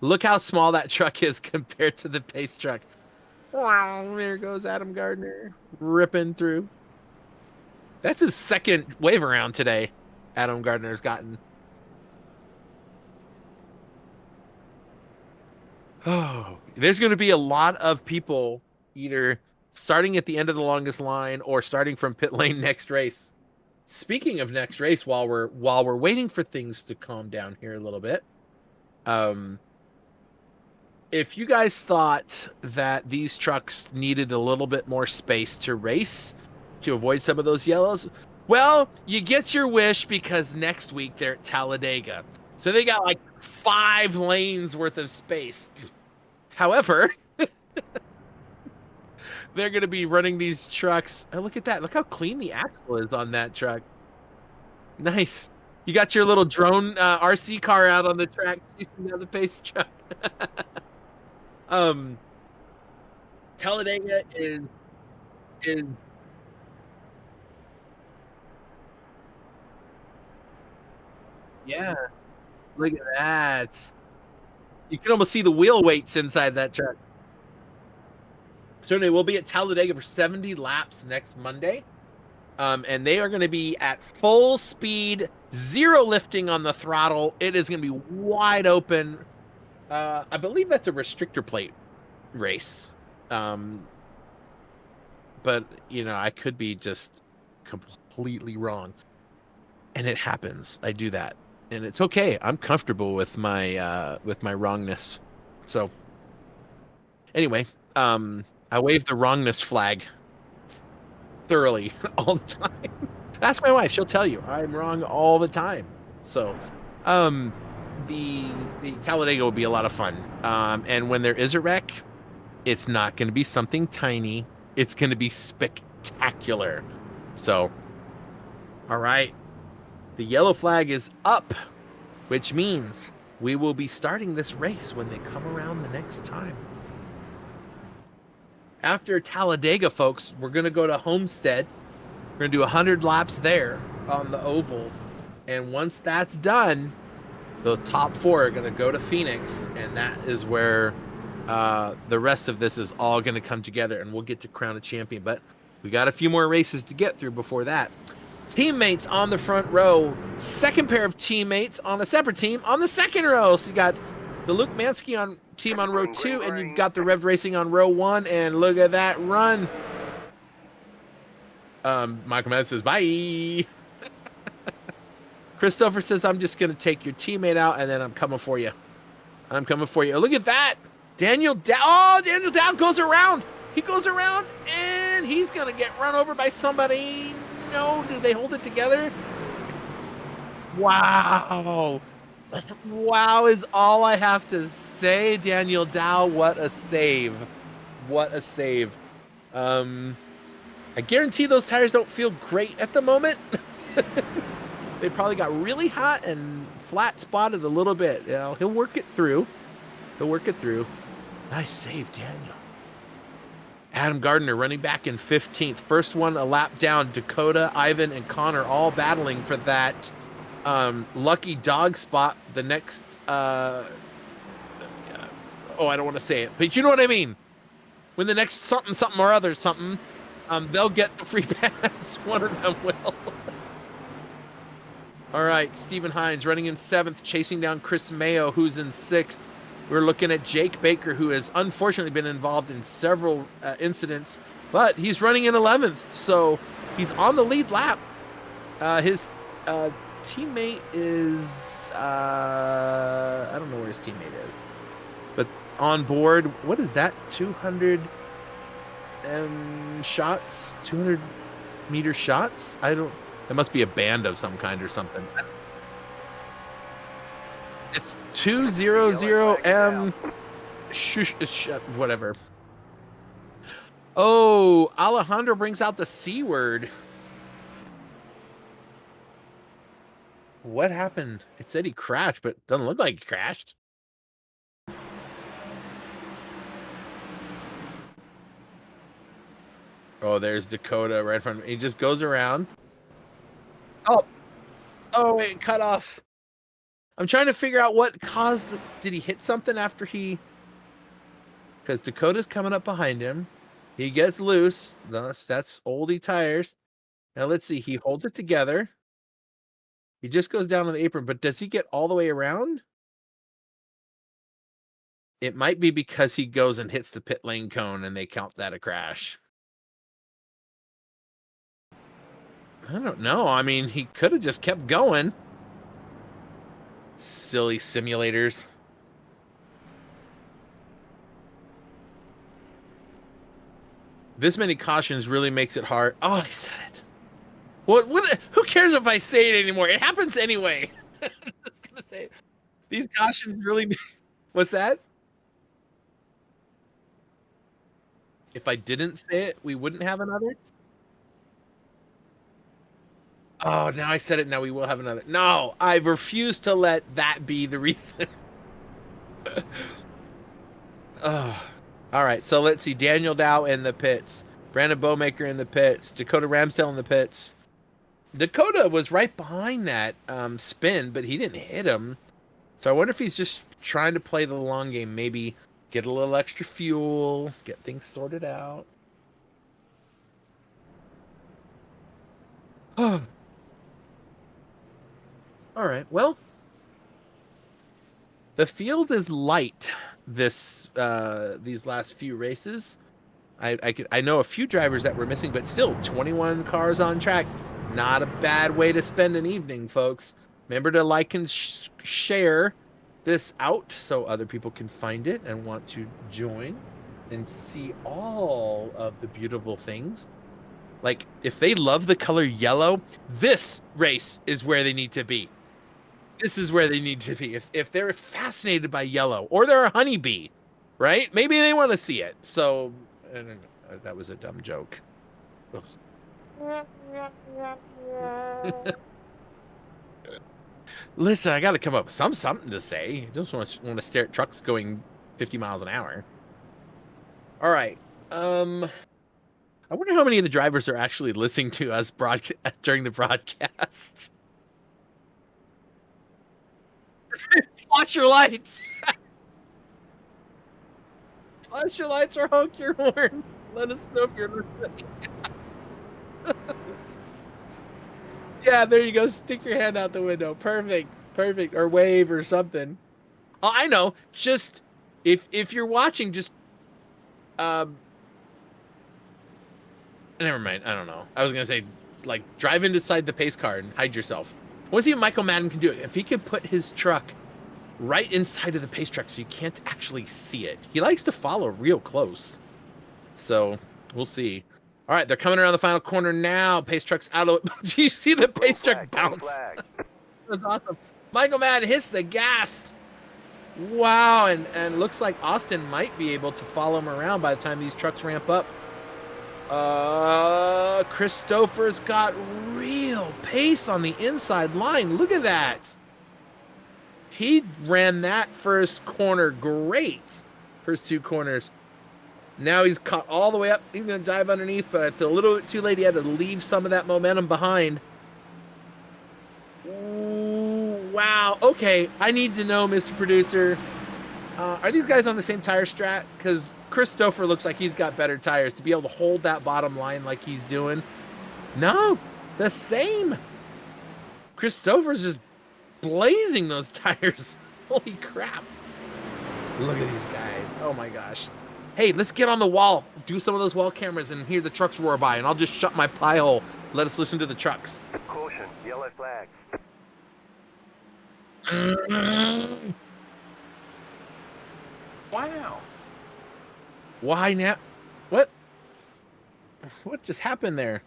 Look how small that truck is compared to the pace truck. Wow, there goes Adam Gardner ripping through. That's his second wave around today. Adam Gardner's gotten. Oh, there's going to be a lot of people either starting at the end of the longest line or starting from pit lane next race. Speaking of next race, while we're waiting for things to calm down here a little bit, if you guys thought that these trucks needed a little bit more space to race to avoid some of those yellows, well, you get your wish because next week they're at Talladega. So they got like 5 lanes worth of space. However, they're going to be running these trucks. Oh, look at that. Look how clean the axle is on that truck. Nice. You got your little drone RC car out on the track chasing down the pace truck. Talladega is yeah, look at that. You can almost see the wheel weights inside that truck. So anyway, we'll be at Talladega for 70 laps next Monday. And they are going to be at full speed, 0 lifting on the throttle. It is going to be wide open. I believe that's a restrictor plate race. But, you know, I could be just completely wrong. And it happens. I do that. And it's okay. I'm comfortable with my wrongness. So anyway, I wave the wrongness flag thoroughly all the time. Ask my wife, she'll tell you I'm wrong all the time. So the Talladega will be a lot of fun. And when there is a wreck, it's not going to be something tiny. It's going to be spectacular. So, all right. The yellow flag is up, which means we will be starting this race when they come around the next time. After Talladega, folks, we're going to go to Homestead. We're going to do 100 laps there on the oval. And once that's done, the top 4 are going to go to Phoenix. And that is where the rest of this is all going to come together. And we'll get to crown a champion. But we got a few more races to get through before that. Teammates on the front row. Second pair of teammates on a separate team on the second row. So you got the Luke Mansky team on row 2, and you've got the Rev Racing on row 1, and look at that run. Michael Madden says, bye. Christopher says, I'm just going to take your teammate out, and then I'm coming for you. I'm coming for you. Look at that. Daniel Dow. Oh, Daniel Dow goes around. He goes around, and he's going to get run over by somebody. No, do they hold it together? Wow. Wow is all I have to say. Daniel Dow, what a save. What a save. I guarantee those tires don't feel great at the moment. They probably got really hot and flat spotted a little bit. You know, he'll work it through. He'll work it through. Nice save, Daniel. Adam Gardner running back in 15th. First one a lap down. Dakota, Ivan, and Connor all battling for that lucky dog spot. The next I don't want to say it, but you know what I mean. When the next something or other something, they'll get the free pass. One of them will. All right, Stephen Hines running in 7th, chasing down Chris Mayo, who's in 6th. We're looking at Jake Baker, who has unfortunately been involved in several incidents, but he's running in 11th, so he's on the lead lap. His teammate is, I don't know where his teammate is, but on board, what is that, 200 shots, 200 meter shots? It must be a band of some kind or something. It's 200M. Whatever. Oh, Alejandro brings out the C word. What happened? It said he crashed, but it doesn't look like he crashed. Oh, there's Dakota right in front of me. He just goes around. Oh, it cut off. I'm trying to figure out what caused did he hit something after he... Because Dakota's coming up behind him. He gets loose. That's oldie tires. Now let's see. He holds it together. He just goes down on the apron, but does he get all the way around? It might be because he goes and hits the pit lane cone and they count that a crash. I don't know. I mean, he could have just kept going. Silly simulators. This many cautions really makes it hard. Oh, I said it. What? Who cares if I say it anymore? It happens anyway. These cautions really. What's that? If I didn't say it, we wouldn't have another. Oh, now I said it. Now we will have another. No, I refuse to let that be the reason. Oh. All right, so let's see. Daniel Dow in the pits. Brandon Bowmaker in the pits. Dakota Ramsdale in the pits. Dakota was right behind that spin, but he didn't hit him. So I wonder if he's just trying to play the long game. Maybe get a little extra fuel, get things sorted out. All right. Well, the field is light these last few races. I know a few drivers that were missing, but still 21 cars on track. Not a bad way to spend an evening, folks. Remember to like and share this out so other people can find it and want to join and see all of the beautiful things. Like, if they love the color yellow, this race is where they need to be. This is where they need to be. If they're fascinated by yellow or they're a honeybee, right? Maybe they want to see it. So, I don't know. That was a dumb joke. Listen, I got to come up with something to say. I just want to stare at trucks going 50 miles an hour. All right. I wonder how many of the drivers are actually listening to us during the broadcast. Flash your lights. Flash your lights or honk your horn. Let us know if you're listening. Yeah, there you go. Stick your hand out the window. Perfect. Perfect. Or wave or something. Oh, I know. Just if you're watching, just never mind. I don't know. I was gonna say, like, drive inside the pace car and hide yourself. I want to see if Michael Madden can do it. If he could put his truck right inside of the pace truck so you can't actually see it. He likes to follow real close. So we'll see. All right, they're coming around the final corner now. Pace truck's out of. Do you see the pace truck bounce? That's awesome. Michael Madden hits the gas. Wow, and looks like Austin might be able to follow him around by the time these trucks ramp up. Christopher's got real pace on the inside line. Look at that. He ran that first corner great. First two corners. Now he's caught all the way up. He's going to dive underneath, but it's a little bit too late. He had to leave some of that momentum behind. Ooh, wow. Okay, I need to know, Mr. Producer. Are these guys on the same tire strat? Because Christopher looks like he's got better tires to be able to hold that bottom line like he's doing. No, the same. Christopher's just blazing those tires. Holy crap. Look at these guys. Oh my gosh. Hey, let's get on the wall. Do some of those wall cameras and hear the trucks roar by, and I'll just shut my pie hole. Let us listen to the trucks. Caution, yellow flag. Wow. Why now? What? What just happened there?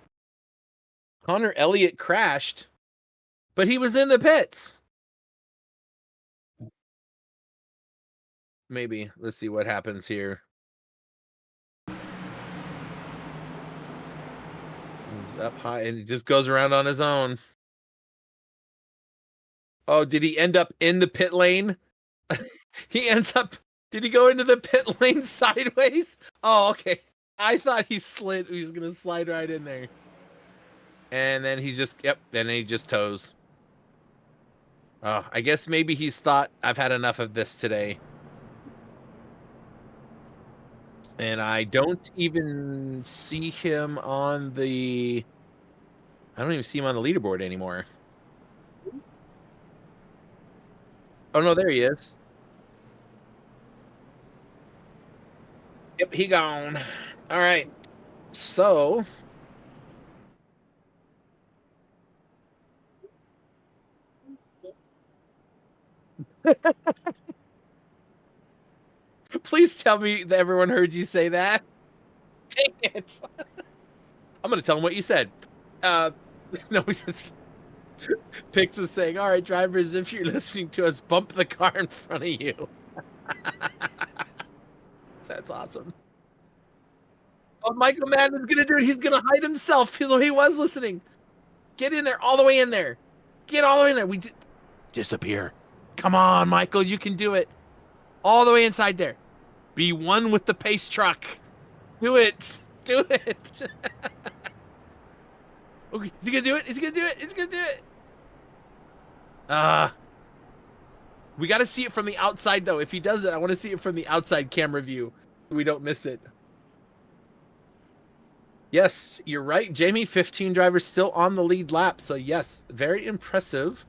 Connor Elliott crashed, but he was in the pits. Maybe. Let's see what happens here. He's up high and he just goes around on his own. Oh, did he end up in the pit lane? He ends up. Did he go into the pit lane sideways? Oh, okay. I thought he slid. He was gonna slide right in there. And then he just, yep. Then he just toes. Oh, I guess maybe he's thought I've had enough of this today. And I don't even see him on the. I don't even see him on the leaderboard anymore. Oh no, there he is. Yep, he gone. All right. So Please tell me that everyone heard you say that. Dang it. I'm going to tell them what you said. No, Pix was saying, all right, drivers, if you're listening to us, bump the car in front of you. That's awesome. Oh, Michael Madden's going to do it. He's going to hide himself. He was listening. Get in there, all the way in there. Get all the way in there. Disappear. Come on, Michael, you can do it. All the way inside there. Be one with the pace truck. Do it. Do it. Okay, is he gonna do it? Is he gonna do it? Is he gonna do it? We got to see it from the outside, though. If he does it, I want to see it from the outside camera view. So we don't miss it. Yes, you're right, Jamie. 15 drivers still on the lead lap. So, yes, very impressive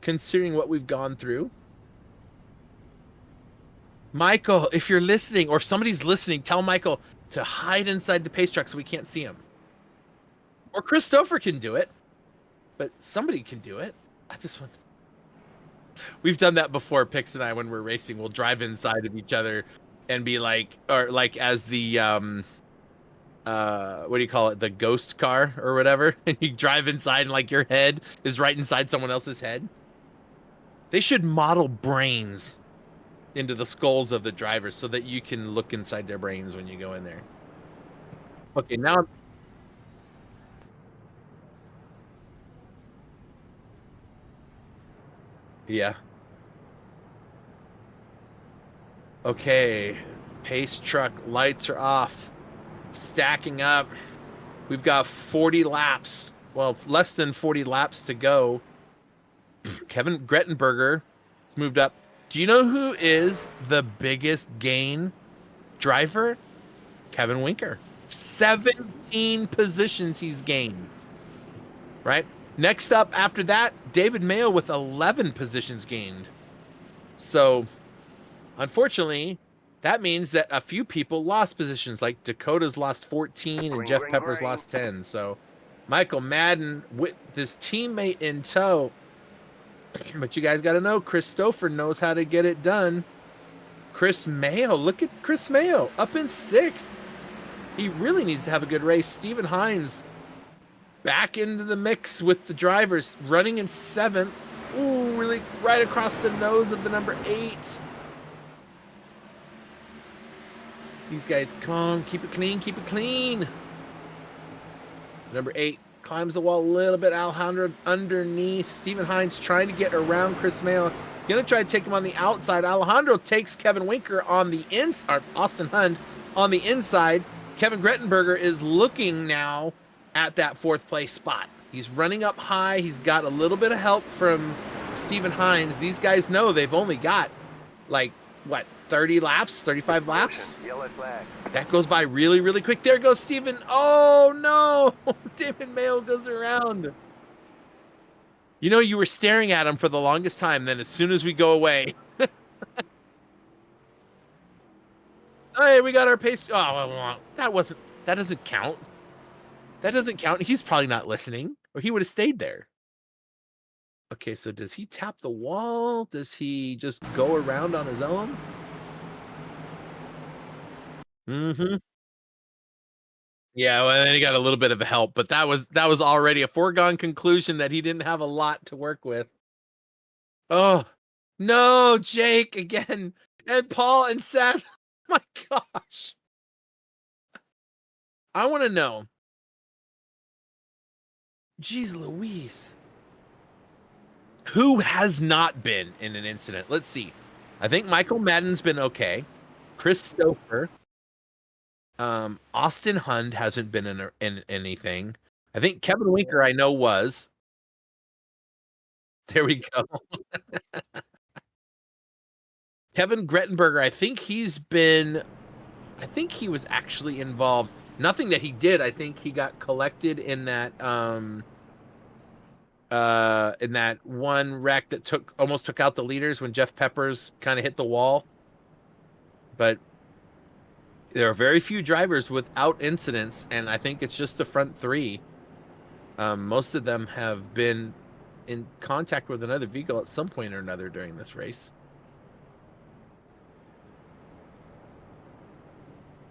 considering what we've gone through. Michael, if you're listening or if somebody's listening, tell Michael to hide inside the pace truck so we can't see him. Or Christopher can do it, but somebody can do it. I just want... We've done that before, Pix and I, when we're racing. We'll drive inside of each other and be like, or like as the, what do you call it? The ghost car or whatever. And you drive inside and like your head is right inside someone else's head. They should model brains into the skulls of the drivers so that you can look inside their brains when you go in there. Okay, now yeah. Okay. Pace truck lights are off. Stacking up. We've got 40 laps. Well, less than 40 laps to go. Kevin Grettenberger has moved up. Do you know who is the biggest gain driver? Kevin Winker. 17 positions he's gained. Right? Next up after that, David Mayo with 11 positions gained. So, unfortunately, that means that a few people lost positions, like Dakota's lost 14 and Jeff Pepper's lost 10. So, Michael Madden with this teammate in tow. But you guys got to know, Christopher knows how to get it done. Chris Mayo, look at Chris Mayo, up in 6th. He really needs to have a good race. Stephen Hines back into the mix with the drivers, running in 7th. Ooh, really right across the nose of the number 8. These guys, come on, keep it clean, keep it clean. Number 8 climbs the wall a little bit. Alejandro underneath. Stephen Hines trying to get around Chris Mayo. Gonna try to take him on the outside. Alejandro takes Kevin Winker on the inside. Austin Hund on the inside. Kevin Grettenberger is looking now at that 4th place spot. He's running up high. He's got a little bit of help from Stephen Hines. These guys know they've only got like, what, 30 laps, 35 laps? Yellow flag. That goes by really, really quick. There goes Stephen. Oh, no. David Mayo goes around. You know, you were staring at him for the longest time. Then as soon as we go away. Hey, we got our pace. Oh, that doesn't count. That doesn't count. He's probably not listening, or he would have stayed there. Okay, so does he tap the wall? Does he just go around on his own? Mm-hmm. Yeah, well, then he got a little bit of help, but that was already a foregone conclusion that he didn't have a lot to work with. Oh, no, Jake again, and Paul and Seth. My gosh. I want to know. Jeez Louise. Who has not been in an incident? Let's see. I think Michael Madden's been okay. Christopher. Austin Hund hasn't been in anything. I think Kevin Winker, I know, was. There we go. Kevin Grettenberger, I think he was actually involved. Nothing that he did. I think he got collected in that one wreck that almost took out the leaders when Jeff Peppers kind of hit the wall. But there are very few drivers without incidents, and I think it's just the front 3. Most of them have been in contact with another vehicle at some point or another during this race.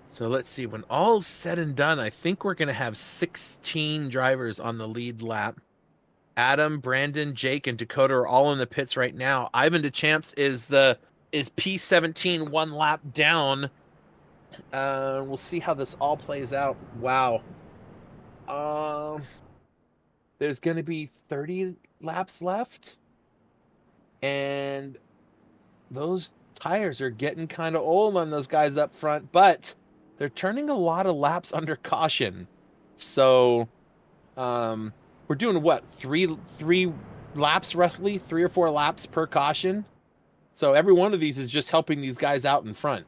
So let's see. When all's said and done, I think we're going to have 16 drivers on the lead lap. Adam, Brandon, Jake, and Dakota are all in the pits right now. Ivan DeChamps is P17 one lap down. We'll see how this all plays out. Wow. There's going to be 30 laps left. And those tires are getting kind of old on those guys up front, but they're turning a lot of laps under caution. So we're doing what, three laps roughly, 3 or 4 laps per caution. So every one of these is just helping these guys out in front,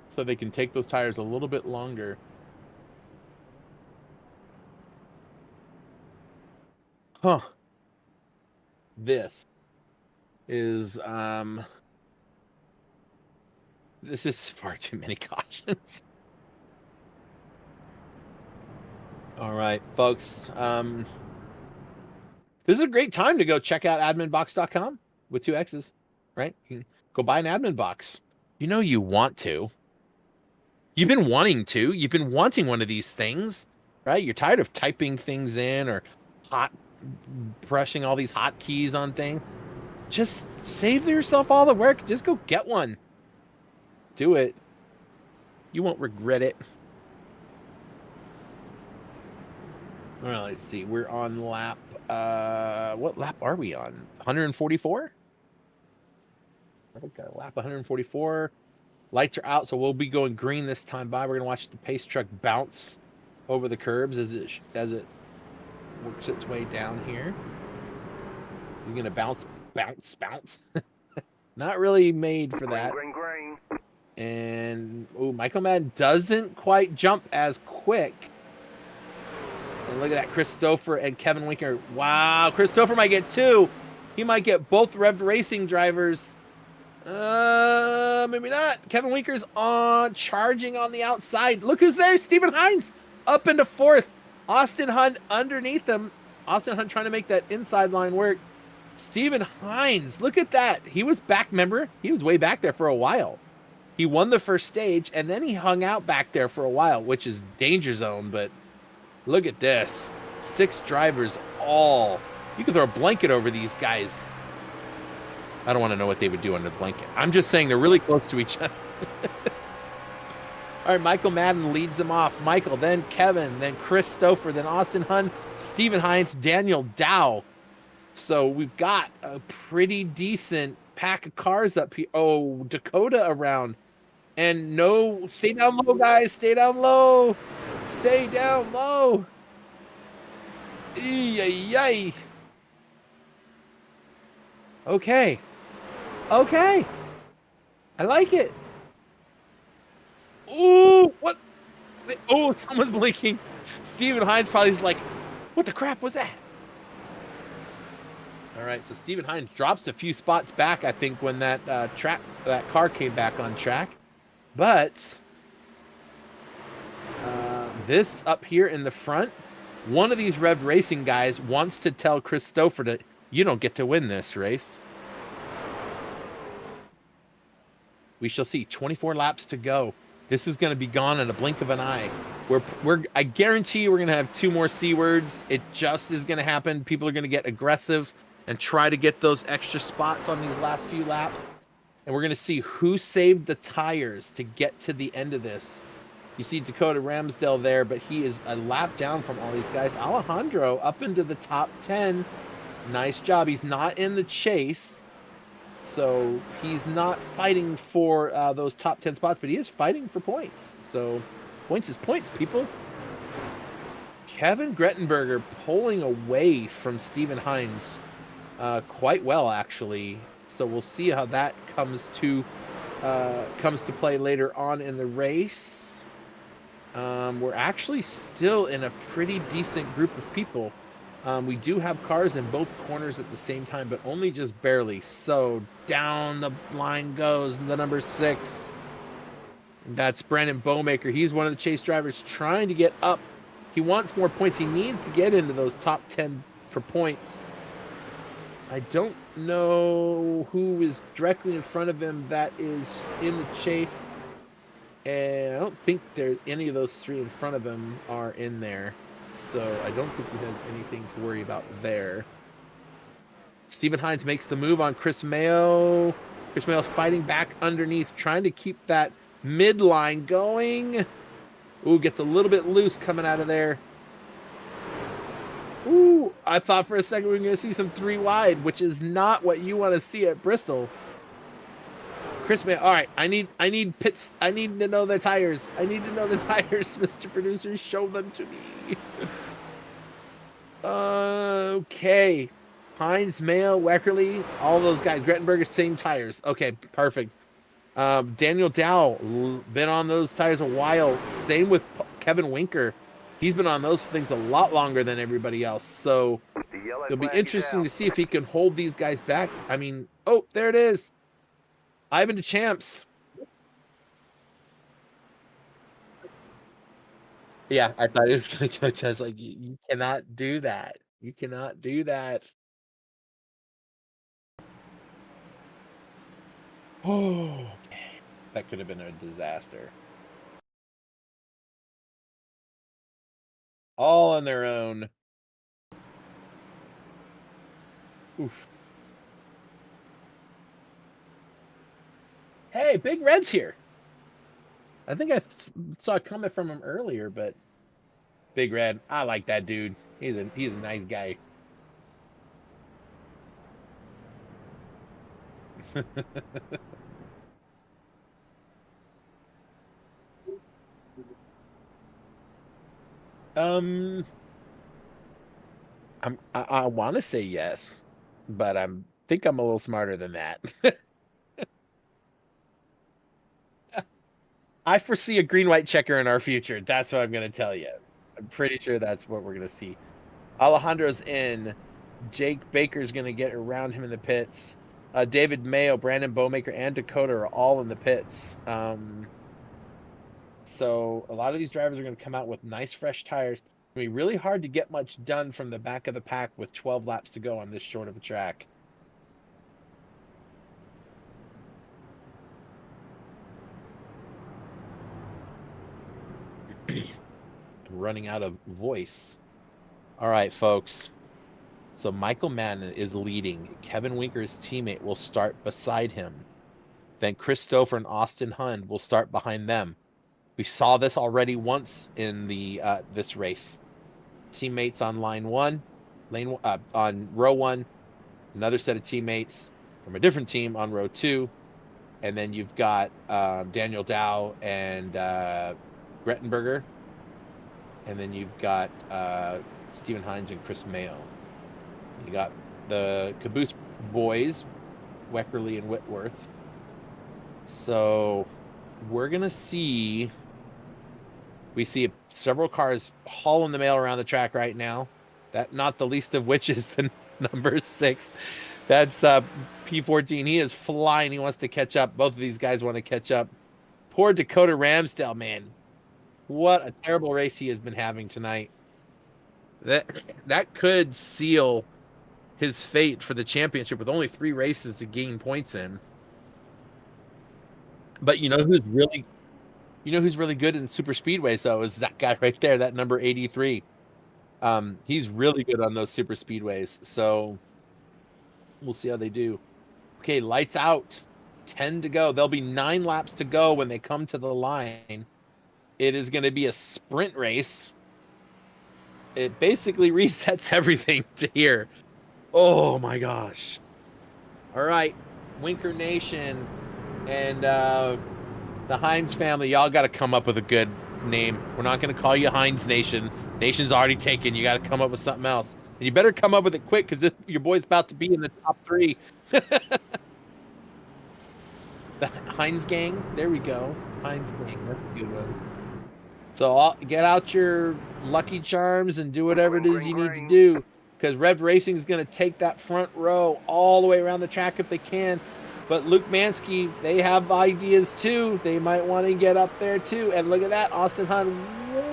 so they can take those tires a little bit longer. Huh. This is far too many cautions. All right, folks. This is a great time to go check out adminbox.com with 2 X's, right? You can go buy an admin box. You know you want to. You've been wanting to. You've been wanting one of these things, right? You're tired of typing things in or pressing all these hotkeys on things. Just save yourself all the work. Just go get one. Do it. You won't regret it. All right, let's see. We're on lap. What lap are we on? 144? I think lap 144. Lights are out, so we'll be going green this time by. We're going to watch the pace truck bounce over the curbs as it works its way down here. He's going to bounce. Not really made for that. Green. And Michael Madden doesn't quite jump as quick. And look at that, Christopher and Kevin Winker. Wow, Christopher might get 2. He might get both Rev Racing drivers. Maybe not. Kevin Winker's charging on the outside. Look who's there, Stephen Hines up into 4th. Austin Hunt underneath him. Austin Hunt trying to make that inside line work. Stephen Hines, look at that. He was back, remember? He was way back there for a while. He won the first stage, and then he hung out back there for a while, which is danger zone, but look at this. 6 drivers all. You can throw a blanket over these guys. I don't want to know what they would do under the blanket. I'm just saying they're really close to each other. All right, Michael Madden leads them off. Michael, then Kevin, then Chris Stouffer, then Austin Hunt, Stephen Hines, Daniel Dow. So we've got a pretty decent pack of cars up here. Oh, Dakota around. And no, stay down low, guys. Stay down low. Stay down low. Yay. Okay. I like it. Ooh, what? Oh, someone's blinking. Stephen Hines probably is like, what the crap was that? All right, so Stephen Hines drops a few spots back, I think, when that car came back on track. But this up here in the front, one of these Rev Racing guys wants to tell Christopher that you don't get to win this race. We shall see. 24 laps to go. This is going to be gone in a blink of an eye. I guarantee you we're going to have 2 more C words. It just is going to happen. People are going to get aggressive and try to get those extra spots on these last few laps. And we're going to see who saved the tires to get to the end of this. You see Dakota Ramsdale there, but he is a lap down from all these guys. Alejandro up into the top 10. Nice job. He's not in the chase, so he's not fighting for those top 10 spots, but he is fighting for points. So points is points, people. Kevin Grettenberger pulling away from Stephen Hines quite well, actually. So we'll see how that comes to play later on in the race. We're actually still in a pretty decent group of people. We do have cars in both corners at the same time, but only just barely. So down the line goes the number 6. That's Brandon Bowmaker. He's one of the chase drivers trying to get up. He wants more points. He needs to get into those top 10 for points. I don't know who is directly in front of him that is in the chase. And I don't think any of those three in front of him are in there. So I don't think he has anything to worry about there. Stephen Hines makes the move on Chris Mayo. Chris Mayo's fighting back underneath, trying to keep that midline going. Ooh, gets a little bit loose coming out of there. Ooh, I thought for a second we were going to see some 3 wide, which is not what you want to see at Bristol. Chris Mayo, all right, I need pits. I need to know their tires. I need to know the tires, Mr. Producer. Show them to me. Okay. Hines, Mayo, Weckerly, all those guys. Grettenberger, same tires. Okay, perfect. Daniel Dow, been on those tires a while. Same with Kevin Winker. He's been on those things a lot longer than everybody else. So it'll be interesting to see if he can hold these guys back. I mean, oh, there it is. Ivan DeChamps. Yeah, I thought he was going to coach us. Like, you cannot do that. You cannot do that. Oh, that could have been a disaster. All on their own. Oof. Hey, Big Red's here. I think I saw a comment from him earlier, but Big Red, I like that dude. He's a nice guy. I want to say yes, but think I'm a little smarter than that. I foresee a green-white checker in our future. That's what I'm going to tell you. I'm pretty sure that's what we're going to see. Alejandro's in. Jake Baker's going to get around him in the pits. David Mayo, Brandon Bowmaker, and Dakota are all in the pits. So a lot of these drivers are going to come out with nice, fresh tires. It's going to be really hard to get much done from the back of the pack with 12 laps to go on this short of a track. I'm running out of voice. All right, folks. So Michael Madden is leading. Kevin Winker's teammate will start beside him. Then Christopher and Austin Hund will start behind them. We saw this already once in the this race. Teammates on line one, on row one, another set of teammates from a different team on row two, and then you've got Daniel Dow and Grettenberger, and then you've got Stephen Hines and Chris Mayo. You got the Caboose boys, Weckerly and Whitworth. So we're gonna see. We see several cars hauling the mail around the track right now. That not the least of which is the number 6. That's P14. He is flying. He wants to catch up. Both of these guys want to catch up. Poor Dakota Ramsdale, man. What a terrible race he has been having tonight. That could seal his fate for the championship with only 3 races to gain points in. But you know who's really good in super speedways though is that guy right there, that number 83. He's really good on those super speedways. So we'll see how they do. Okay, lights out. 10 to go. There'll be 9 laps to go when they come to the line. It is going to be a sprint race. It basically resets everything to here. Oh my gosh. All right, Winker Nation and the Hines family, y'all got to come up with a good name. We're not going to call you Hines Nation. Nation's already taken. You got to come up with something else. And you better come up with it quick because your boy's about to be in the top 3. The Hines gang. There we go. Hines gang. That's a good one. So get out your Lucky Charms and do whatever it is you need to do, because Rev Racing is going to take that front row all the way around the track if they can. But Luke Mansky, they have ideas too. They might want to get up there too. And look at that. Austin Hunt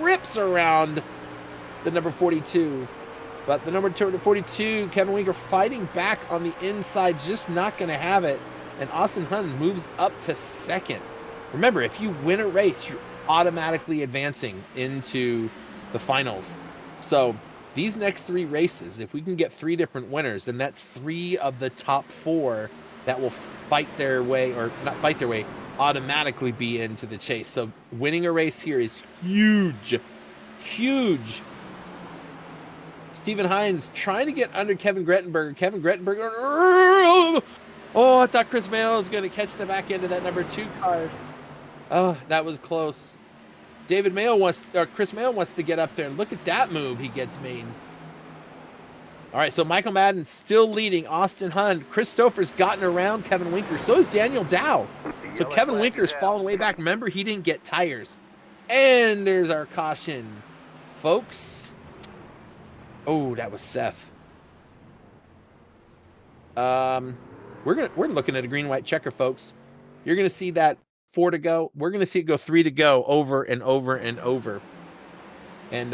rips around the number 42. But the number 42, Kevin Winker, fighting back on the inside, just not going to have it. And Austin Hunt moves up to second. Remember, if you win a race, you're automatically advancing into the finals. So these next 3 races, if we can get 3 different winners, then that's 3 of the top 4 that will fight their way, or not fight their way, automatically be into the chase. So winning a race here is huge, huge. Stephen Hines trying to get under Kevin Grettenberger. Kevin Grettenberger. Oh, I thought Chris Mayo was going to catch the back end of that number 2 car. Oh, that was close. Chris Mayo wants to get up there, and look at that move he gets made. All right, so Michael Madden still leading. Austin Hunt. Christopher's gotten around Kevin Winker. So is Daniel Dow. So Kevin Winker's fallen way back. Remember, he didn't get tires. And there's our caution, folks. Oh, that was Seth. We're looking at a green-white checker, folks. You're gonna see that 4 to go. We're gonna see it go 3 to go over and over and over. And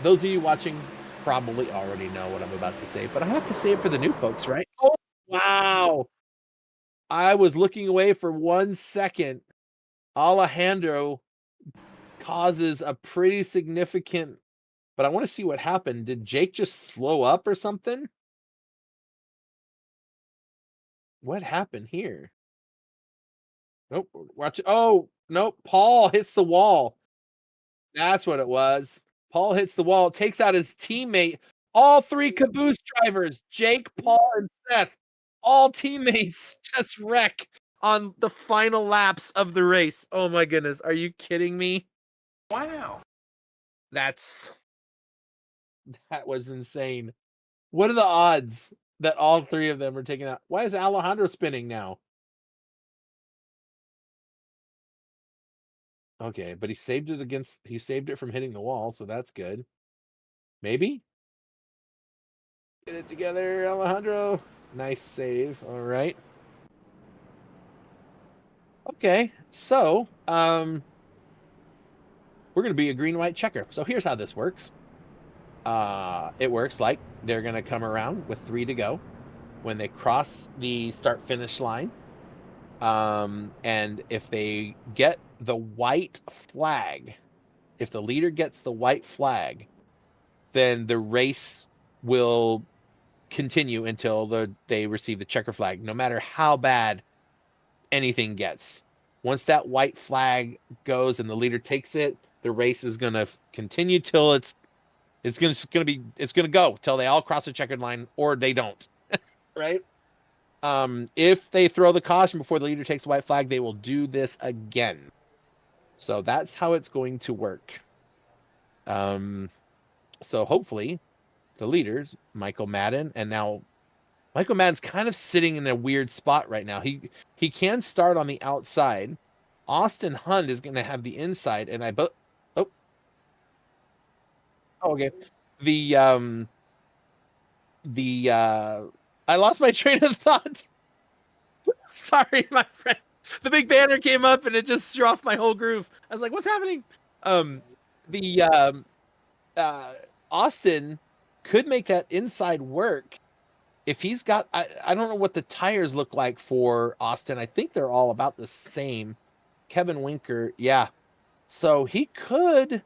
those of you watching probably already know what I'm about to say, but I have to say it for the new folks, right? Oh, wow. I was looking away for 1 second. Alejandro causes a pretty significant, but I want to see what happened. Did Jake just slow up or something? What happened here? Nope. Watch it. Oh, nope. Paul hits the wall. That's what it was. Paul hits the wall, takes out his teammate. All 3 caboose drivers, Jake, Paul, and Seth, all teammates just wreck on the final laps of the race. Oh my goodness. Are you kidding me? Wow. That was insane. What are the odds that all 3 of them are taken out? Why is Alejandro spinning now? Okay, but he saved it from hitting the wall, so that's good. Maybe? Get it together, Alejandro. Nice save. All right. Okay, so we're gonna be a green-white checker. So here's how this works. It works like they're gonna come around with 3 to go when they cross the start-finish line. And if they get the white flag, if the leader gets the white flag, then the race will continue until they receive the checker flag, no matter how bad anything gets. Once that white flag goes and the leader takes it, the race is going to continue till it's going to go till they all cross the checkered line, or they don't. Right? If they throw the caution before the leader takes the white flag, they will do this again. So that's how it's going to work. So hopefully the leaders, Michael Madden, and now Michael Madden's kind of sitting in a weird spot right now. He can start on the outside. Austin Hunt is going to have the inside, and okay. I lost my train of thought. Sorry, my friend. The big banner came up and it just threw off my whole groove. I was like, what's happening? Austin could make that inside work if he's got, I don't know what the tires look like for Austin. I think they're all about the same. Kevin Winker, yeah. So he could,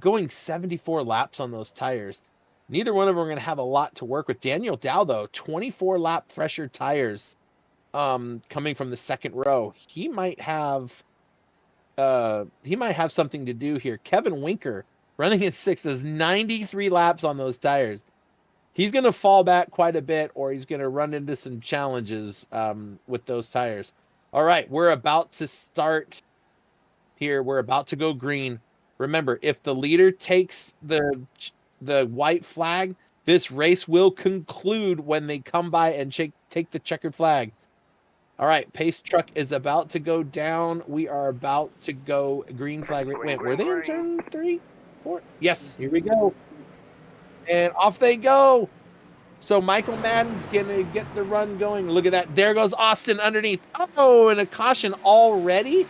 going 74 laps on those tires. Neither one of them are going to have a lot to work with. Daniel Dow, though, 24 lap pressure tires coming from the second row. He might have something to do here. Kevin Winker running in 6th, 93 laps on those tires. He's going to fall back quite a bit, or he's going to run into some challenges with those tires. All right, we're about to start here. We're about to go green. Remember, if the leader takes the white flag, this race will conclude when they come by and take the checkered flag. All right, pace truck is about to go down. We are about to go green flag. Wait, were they in turn 3, 4? Yes, here we go. And off they go. So Michael Madden's going to get the run going. Look at that. There goes Austin underneath. Oh, and a caution already?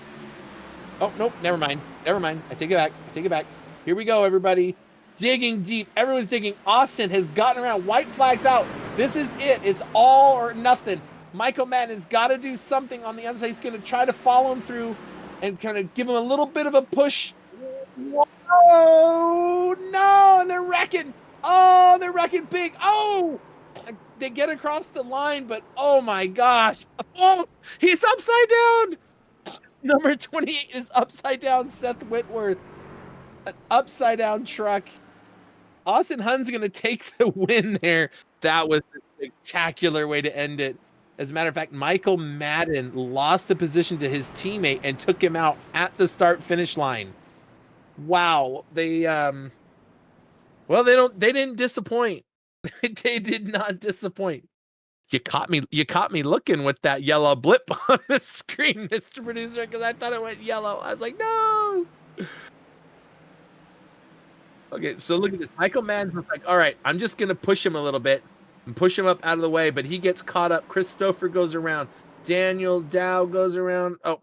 Oh, nope, never mind. I take it back. Here we go, everybody. Digging deep. Everyone's digging. Austin has gotten around. White flags out. This is it. It's all or nothing. Michael Madden has got to do something on the other side. He's going to try to follow him through. and kind of give him a little bit of a push. Whoa, no, and they're wrecking. Oh, they're wrecking big. Oh, they get across the line, but oh my gosh. Oh, he's upside down. Number 28 is upside down Seth Whitworth. An upside down truck. Austin Hunn's going to take the win there. That was a spectacular way to end it. As a matter of fact, Michael Madden lost the position to his teammate and took him out at the start finish line. Wow. They didn't disappoint. They did not disappoint. You caught me looking with that yellow blip on the screen, Mr. Producer, because I thought it went yellow. I was like, no. Okay, so look at this. Michael Madden's like, all right, I'm just gonna push him a little bit and push him up out of the way, but he gets caught up. Christopher goes around. Daniel Dow goes around. Oh,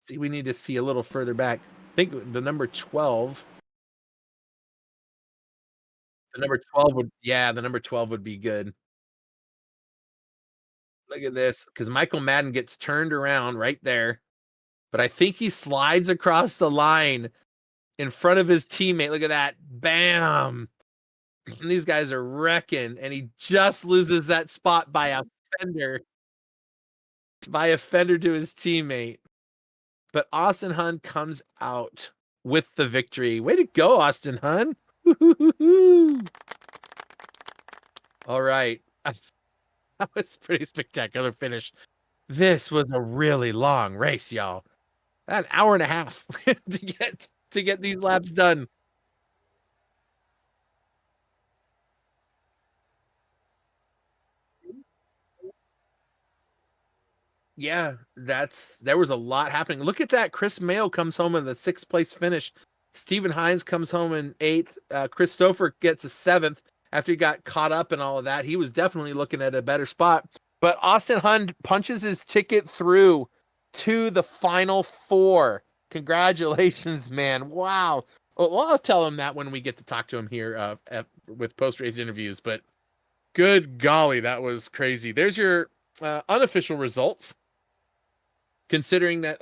see, we need to see a little further back. I think the number 12. The number 12 would be good. Look at this, because Michael Madden gets turned around right there, but I think he slides across the line in front of his teammate. Look at that. Bam. And these guys are wrecking, and he just loses that spot by a fender to his teammate. But Austin Hunn comes out with the victory. Way to go, Austin Hunn. All right. That was a pretty spectacular finish. This was a really long race, y'all. An hour and a half to get these laps done. Yeah, there was a lot happening. Look at that. Chris Mayo comes home with a 6th place finish. Stephen Hines comes home in 8th. Christopher gets a 7th after he got caught up and all of that. He was definitely looking at a better spot. But Austin Hunt punches his ticket through to the final 4. Congratulations, man. Wow. Well, I'll tell him that when we get to talk to him here with post-race interviews. But good golly, that was crazy. There's your unofficial results. Considering that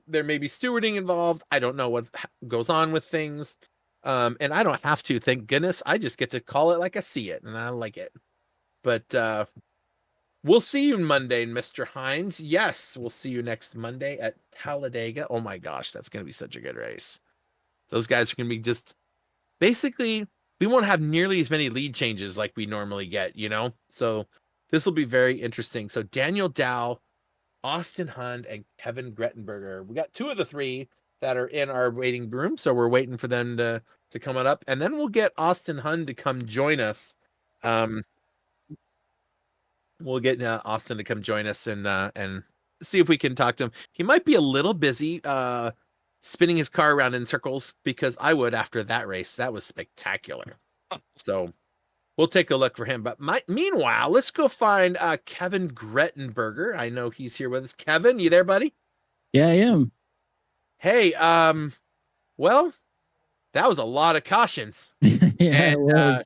there may be stewarding involved, I don't know what goes on with things. And I don't have to, thank goodness. I just get to call it like I see it, and I like it. But we'll see you Monday, Mr. Hines. Yes, we'll see you next Monday at Talladega. Oh my gosh, that's going to be such a good race. Those guys are going to be just basically, we won't have nearly as many lead changes like we normally get, you know? So this will be very interesting. So Daniel Dow, Austin Hunt, and Kevin Grettenberger. We got 2 of the 3 that are in our waiting room, so we're waiting for them to come on up, and then we'll get Austin Hunt to come join us. We'll get Austin to come join us and see if we can talk to him. He might be a little busy spinning his car around in circles, because I would after that race. That was spectacular. So we'll take a look for him. But meanwhile, let's go find Kevin Grettenberger. I know he's here with us. Kevin, you there, buddy? Yeah, I am. Hey, well, that was a lot of cautions. Yeah, And, it was.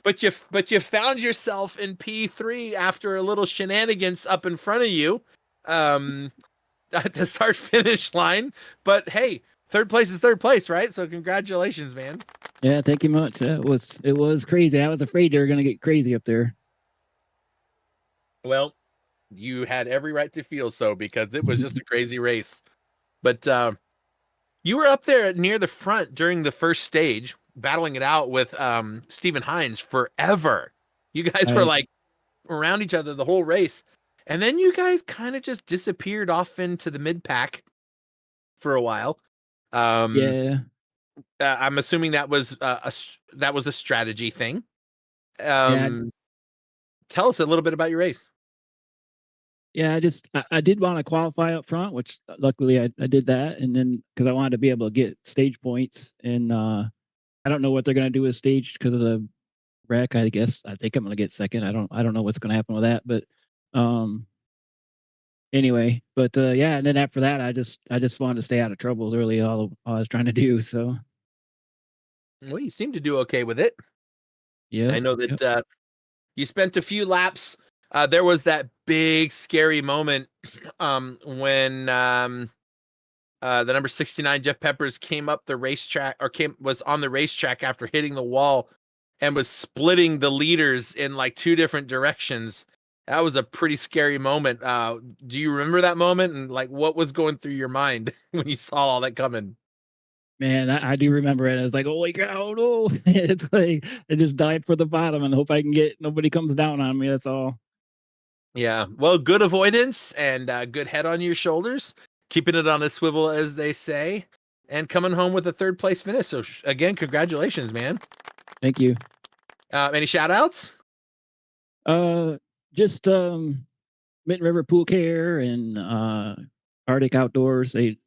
but you found yourself in P3 after a little shenanigans up in front of you at the start finish line. But hey, 3rd place is 3rd place, right? So congratulations, man. Yeah, thank you much. It was crazy. I was afraid they were gonna get crazy up there. Well, you had every right to feel so, because it was just a crazy race. But you were up there near the front during the first stage, battling it out with Stephen Hines forever. You guys were like around each other the whole race. And then you guys kind of just disappeared off into the mid pack for a while. Yeah. I'm assuming that was a strategy thing. Yeah. Tell us a little bit about your race. Yeah, I did want to qualify up front, which luckily I did that, and then because I wanted to be able to get stage points, and I don't know what they're gonna do with stage because of the wreck. I think I'm gonna get second. I don't know what's gonna happen with that, but anyway, but yeah, and then after that, I just wanted to stay out of trouble. Was really all I was trying to do. So Well, you seem to do okay with it. yeah, I know that you spent a few laps. There was that big scary moment when The number 69 Jeff Peppers came up the racetrack, or was on the racetrack after hitting the wall and was splitting the leaders in like two different directions. That was a pretty scary moment. Do you remember that moment, and like what was going through your mind when you saw all that coming? Man, I do remember it. I was like, "Holy cow, no!" It's like I just died for the bottom and hope I can get nobody comes down on me. That's all. Yeah, well, good avoidance and good head on your shoulders, keeping it on a swivel, as they say, and coming home with a third place finish. So again, congratulations, man. Thank you. Any shout outs? Just Mitten River Pool Care and Arctic Outdoors. They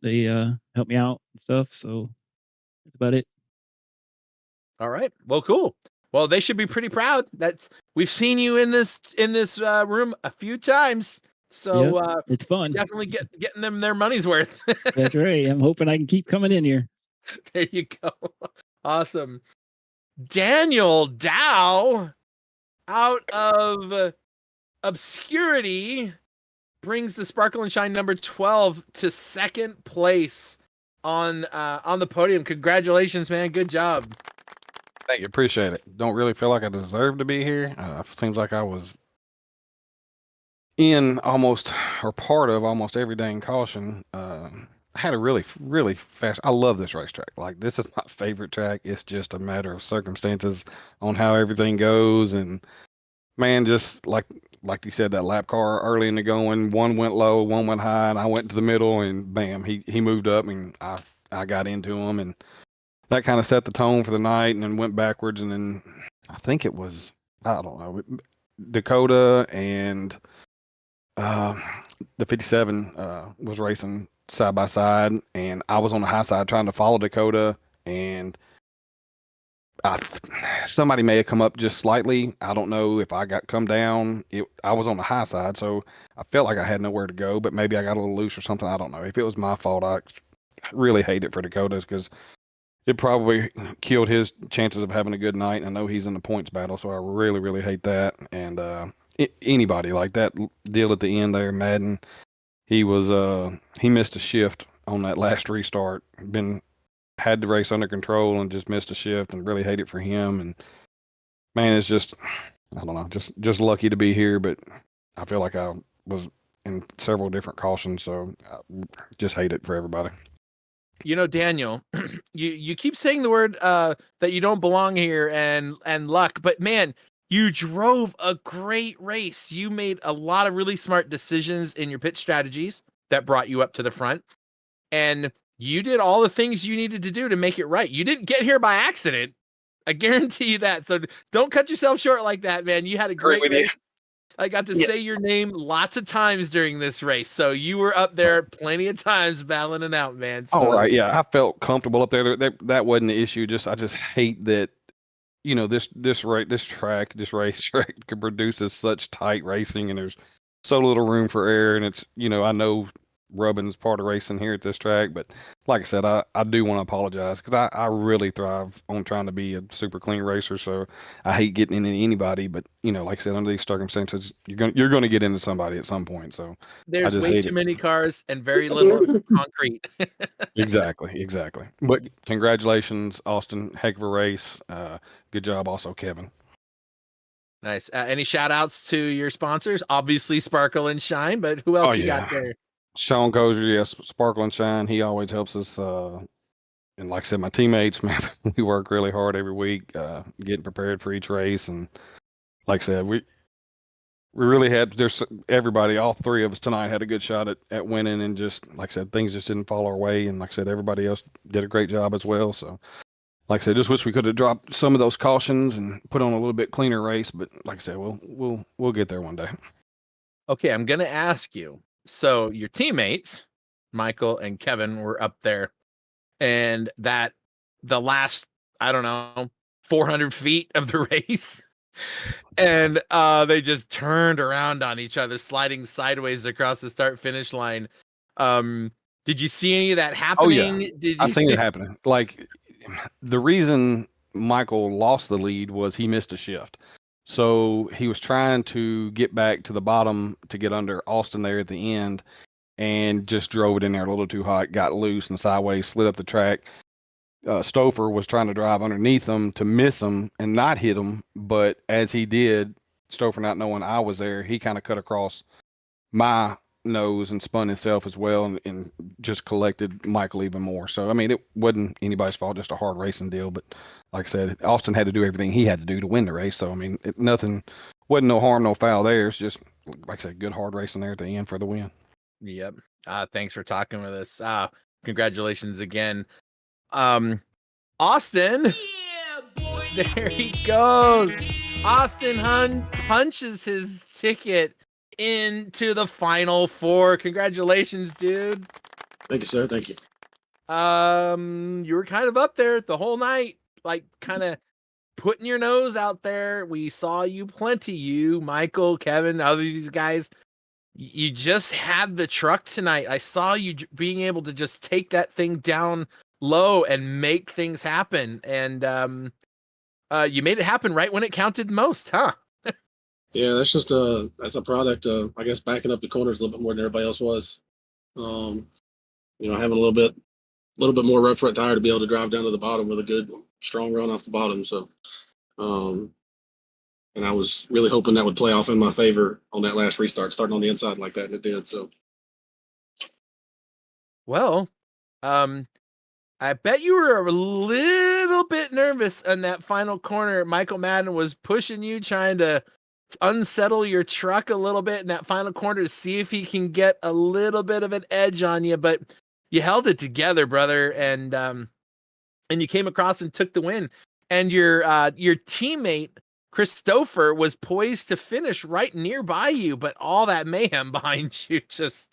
help me out and stuff. So that's about it. All right. Well, cool. Well, they should be pretty proud. We've seen you in this room a few times. So It's fun. definitely getting them their money's worth. That's right. I'm hoping I can keep coming in here. There you go. Awesome. Daniel Dow, out of obscurity, brings the Sparkle and Shine number 12 to second place on the podium. Congratulations, man. Good job. Thank you. Appreciate it. Don't really feel like I deserve to be here. Seems like I was in almost, or part of almost every dang caution. I had a really, really fast. I love this racetrack. Like, this is my favorite track. It's just a matter of circumstances on how everything goes. And man, just like you said, that lap car early in the going, one went low, one went high, and I went to the middle, and bam, he moved up, and I got into him, and that kind of set the tone for the night, and then went backwards, and then I think it was, I don't know, Dakota and the 57 was racing side by side, and I was on the high side trying to follow Dakota, and somebody may have come up just slightly. I don't know if I got come down. I was on the high side, so I felt like I had nowhere to go, but maybe I got a little loose or something. I don't know. If it was my fault, I really hate it for Dakota's, because it probably killed his chances of having a good night. I know he's in the points battle, so I really, really hate that. And anybody like that deal at the end there, Madden, he missed a shift on that last restart. Had the race under control and just missed a shift, and really hate it for him. And man, it's just, I don't know, just lucky to be here, but I feel like I was in several different cautions, so I just hate it for everybody. You know, Daniel, you keep saying the word that you don't belong here and luck, but man, you drove a great race. You made a lot of really smart decisions in your pit strategies that brought you up to the front, and you did all the things you needed to do to make it right. You didn't get here by accident. I guarantee you that. So don't cut yourself short like that, man. You had a great race. I got to say your name lots of times during this race. So you were up there plenty of times battling it out, man. So, all right. Yeah. I felt comfortable up there. That wasn't the issue. I just hate that, this racetrack produces such tight racing, and there's so little room for error. And it's, I know rubbing's part of racing here at this track, but like I said, I do want to apologize, because I really thrive on trying to be a super clean racer. So I hate getting into anybody, but like I said, under these circumstances, you're gonna get into somebody at some point. So there's way too many cars and very little concrete. Exactly. But congratulations, Austin. Heck of a race. Good job also, Kevin. Nice. Any shout outs to your sponsors? Obviously Sparkle and Shine, but who else you got there? Sean Kozier, yes, Sparkle and Shine. He always helps us. And like I said, my teammates, man, we work really hard every week, getting prepared for each race. And like I said, we really there's everybody, all three of us tonight had a good shot at winning. And just like I said, things just didn't fall our way. And like I said, everybody else did a great job as well. So like I said, just wish we could have dropped some of those cautions and put on a little bit cleaner race. But like I said, we'll get there one day. Okay, I'm gonna ask you. So your teammates, Michael and Kevin, were up there, and the last, I don't know, 400 feet of the race, and they just turned around on each other, sliding sideways across the start finish line. Did you see any of that happening? Oh, yeah. I seen it happening. Like, the reason Michael lost the lead was he missed a shift. So he was trying to get back to the bottom to get under Austin there at the end. and just drove it in there a little too hot, got loose and sideways, slid up the track. Stouffer was trying to drive underneath him to miss him and not hit him, but as he did, Stouffer not knowing I was there, he kind of cut across my nose and spun himself as well, and just collected Michael even more. So I mean, it wasn't anybody's fault, just a hard racing deal. But like I said, Austin had to do everything he had to do to win the race. So I mean, nothing, wasn't no harm, no foul there. It's just like I said, good hard racing there at the end for the win. Yep. Thanks for talking with us. Congratulations again. Austin. Yeah, boy. There he goes. Austin Hun punches his ticket into the final four. Congratulations, dude. Thank you, sir. Thank you. You were kind of up there the whole night, like kind of putting your nose out there. We saw you plenty, you, Michael, Kevin, other these guys. You just had the truck tonight. I saw you being able to just take that thing down low and make things happen. And you made it happen right when it counted most, huh? Yeah, that's just that's a product of, I guess, backing up the corners a little bit more than everybody else was. You know, having a little bit more rough front tire to be able to drive down to the bottom with a good strong run off the bottom. So, and I was really hoping that would play off in my favor on that last restart, starting on the inside like that, and it did. So, Well, I bet you were a little bit nervous in that final corner. Michael Madden was pushing you, trying to unsettle your truck a little bit in that final corner to see if he can get a little bit of an edge on you, but you held it together, brother, and you came across and took the win. And your teammate Christopher was poised to finish right nearby you, but all that mayhem behind you just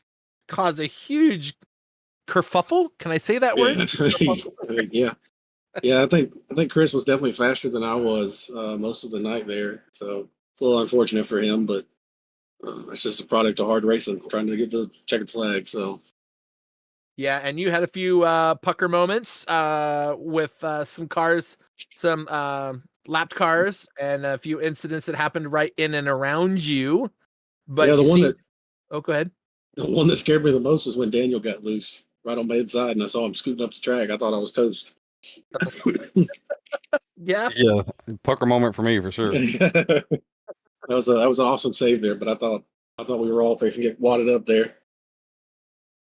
caused a huge kerfuffle. Can I say that word? yeah, yeah. I think Chris was definitely faster than I was most of the night there. So it's a little unfortunate for him, but it's just a product of hard racing, trying to get the checkered flag. So. Yeah, and you had a few pucker moments with some cars, some lapped cars, and a few incidents that happened right in and around you. But yeah, oh, go ahead. The one that scared me the most was when Daniel got loose right on my inside, and I saw him scooting up the track. I thought I was toast. Yeah, Pucker moment for me for sure. that was an awesome save there, but I thought we were all fixing to get wadded up there.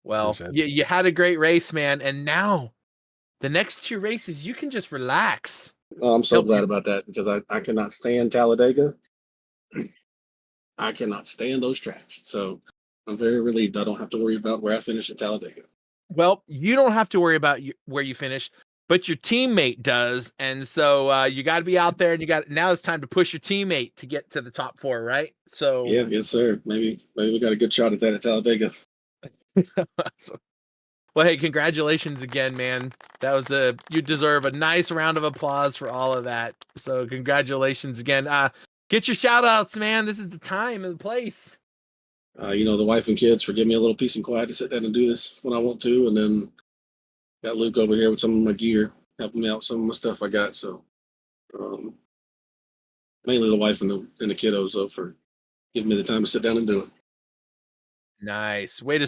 well, you had a great race, man, and now the next two races you can just relax. Oh, I'm so glad about that because I cannot stand Talladega. I cannot stand those tracks. So I'm very relieved I don't have to worry about where I finish at Talladega. Well, you don't have to worry about where you finish, but your teammate does, and so you got to be out there, and now it's time to push your teammate to get to the top four, right? So yeah, yes, sir. Maybe we got a good shot at that at Talladega. Well, hey, congratulations again, man. That was you deserve a nice round of applause for all of that. So congratulations again. Get your shout outs, man. This is the time and the place. You know, the wife and kids for giving me a little peace and quiet to sit down and do this when I want to. And then got Luke over here with some of my gear, helping me out with some of my stuff I got. So mainly the wife and the kiddos, though, for giving me the time to sit down and do it. Nice way to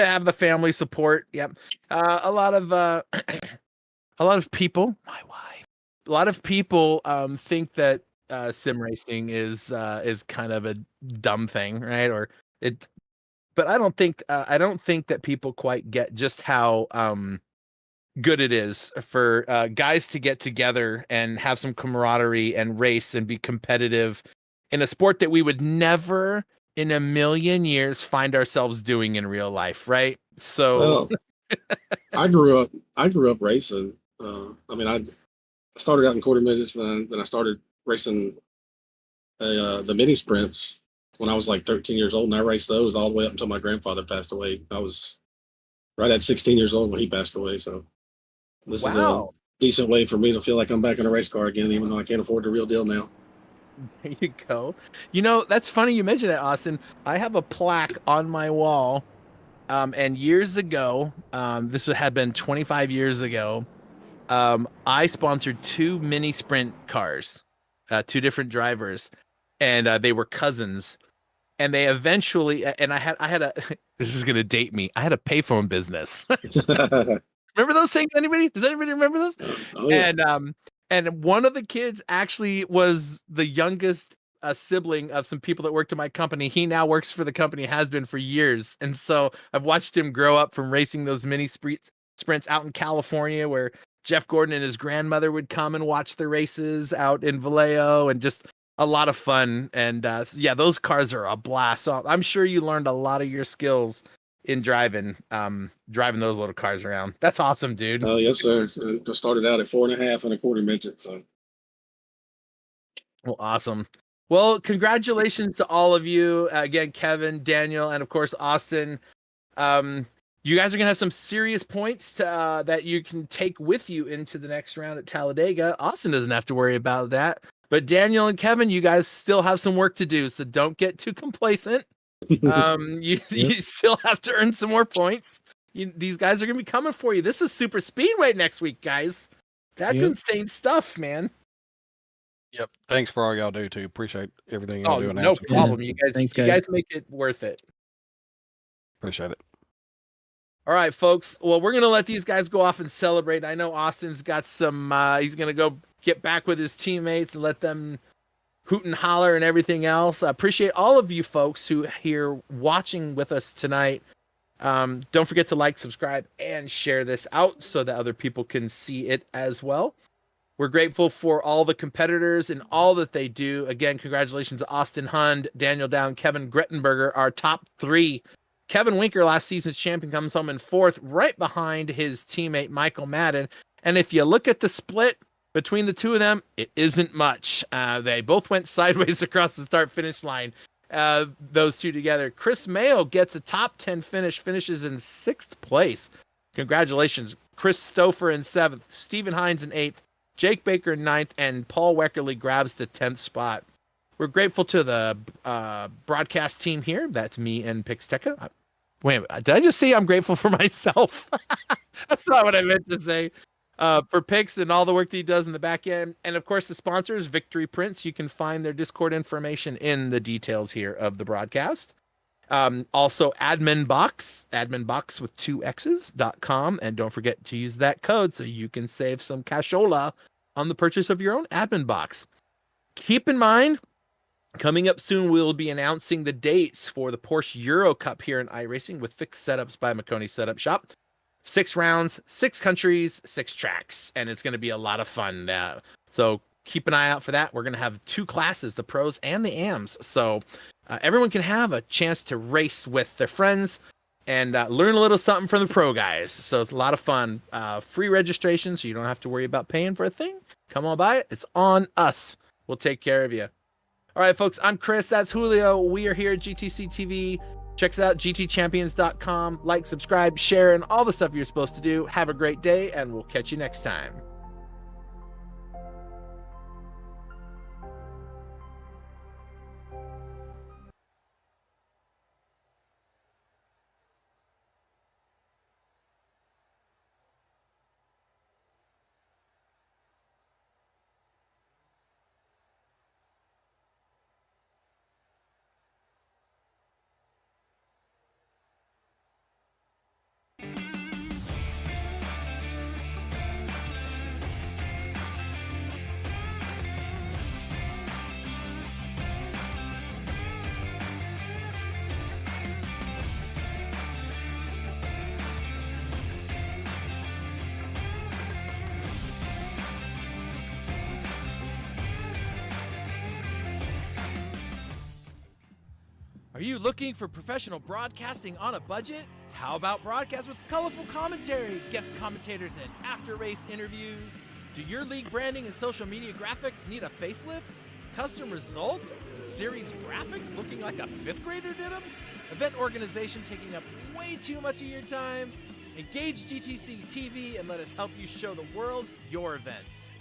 have the family support. Yep. A lot of people, my wife, a lot of people think that sim racing is kind of a dumb thing, right? But I don't think that people quite get just how good it is for guys to get together and have some camaraderie and race and be competitive in a sport that we would never in a million years find ourselves doing in real life, right? So I grew up racing. I mean, I started out in quarter midgets, then I started racing the mini sprints when I was like 13 years old, and I raced those all the way up until my grandfather passed away. I was right at 16 years old when he passed away. So this is a decent way for me to feel like I'm back in a race car again, even though I can't afford the real deal now. There you go. You know, that's funny you mentioned that, Austin. I have a plaque on my wall. And years ago, this had been 25 years ago, I sponsored 2 mini sprint cars, 2 different drivers, and they were cousins. and they eventually, and I had a, this is gonna date me. I had a payphone business. Remember those things? Anybody? Does anybody remember those? Oh yeah. And one of the kids actually was the youngest sibling of some people that worked at my company. He now works for the company, has been for years, and so I've watched him grow up from racing those mini sprints out in California, where Jeff Gordon and his grandmother would come and watch the races out in Vallejo, and just a lot of fun. And yeah, those cars are a blast. So I'm sure you learned a lot of your skills in driving those little cars around. That's awesome, dude. Oh yes, sir. I started out at 4.5 and a quarter midget. So Well, awesome. Well, congratulations to all of you again, Kevin, Daniel, and of course Austin. You guys are gonna have some serious points to, that you can take with you into the next round at Talladega. Austin doesn't have to worry about that, but Daniel and Kevin, you guys still have some work to do, so don't get too complacent. You still have to earn some more points. These guys are gonna be coming for you. This is Super Speedway next week, guys. That's insane stuff, man. Yep. Thanks for all y'all do too. Appreciate everything Oh, y'all do. no announcing. problem. You guys, Thanks, you guys. guys make it worth it. Appreciate it. All right, folks. Well, we're gonna let these guys go off and celebrate. I know Austin's got some. He's gonna go get back with his teammates and let them hoot and holler and everything else. I appreciate all of you folks who are here watching with us tonight. Don't forget to like, subscribe, and share this out so that other people can see it as well. We're grateful for all the competitors and all that they do. Again, congratulations to Austin Hund, Daniel Down, Kevin Grettenberger, our top three. Kevin Winker, last season's champion, comes home in fourth, right behind his teammate Michael Madden. And if you look at the split between the two of them, it isn't much. They both went sideways across the start-finish line, those two together. Chris Mayo gets a top 10 finish, finishes in 6th place. Congratulations. Chris Stouffer in 7th, Stephen Hines in 8th, Jake Baker in 9th, and Paul Weckerly grabs the 10th spot. We're grateful to the broadcast team here. That's me and Pixteca. Wait, did I just say I'm grateful for myself? That's not what I meant to say. For Pix and all the work that he does in the back end. And of course, the sponsors, Victory Prints. You can find their Discord information in the details here of the broadcast. Also, Admin Box with 2 X's.com. And don't forget to use that code so you can save some cashola on the purchase of your own Admin Box. Keep in mind, coming up soon, we'll be announcing the dates for the Porsche Euro Cup here in iRacing with fixed setups by Makoni Setup Shop. 6 rounds, 6 countries, 6 tracks, and it's going to be a lot of fun. So keep an eye out for that. We're going to have 2 classes, the pros and the AMs. So everyone can have a chance to race with their friends and learn a little something from the pro guys. So it's a lot of fun. Free registration, so you don't have to worry about paying for a thing. Come on by it. It's on us. We'll take care of you. All right, folks, I'm Chris. That's Julio. We are here at GTC TV. Check us out, gtchampions.com. Like, subscribe, share, and all the stuff you're supposed to do. Have a great day, and we'll catch you next time. Are you looking for professional broadcasting on a budget? How about broadcast with colorful commentary, guest commentators, and after-race interviews? Do your league branding and social media graphics need a facelift? Custom results and series graphics looking like a 5th grader did them? Event organization taking up way too much of your time? Engage GTC TV and let us help you show the world your events.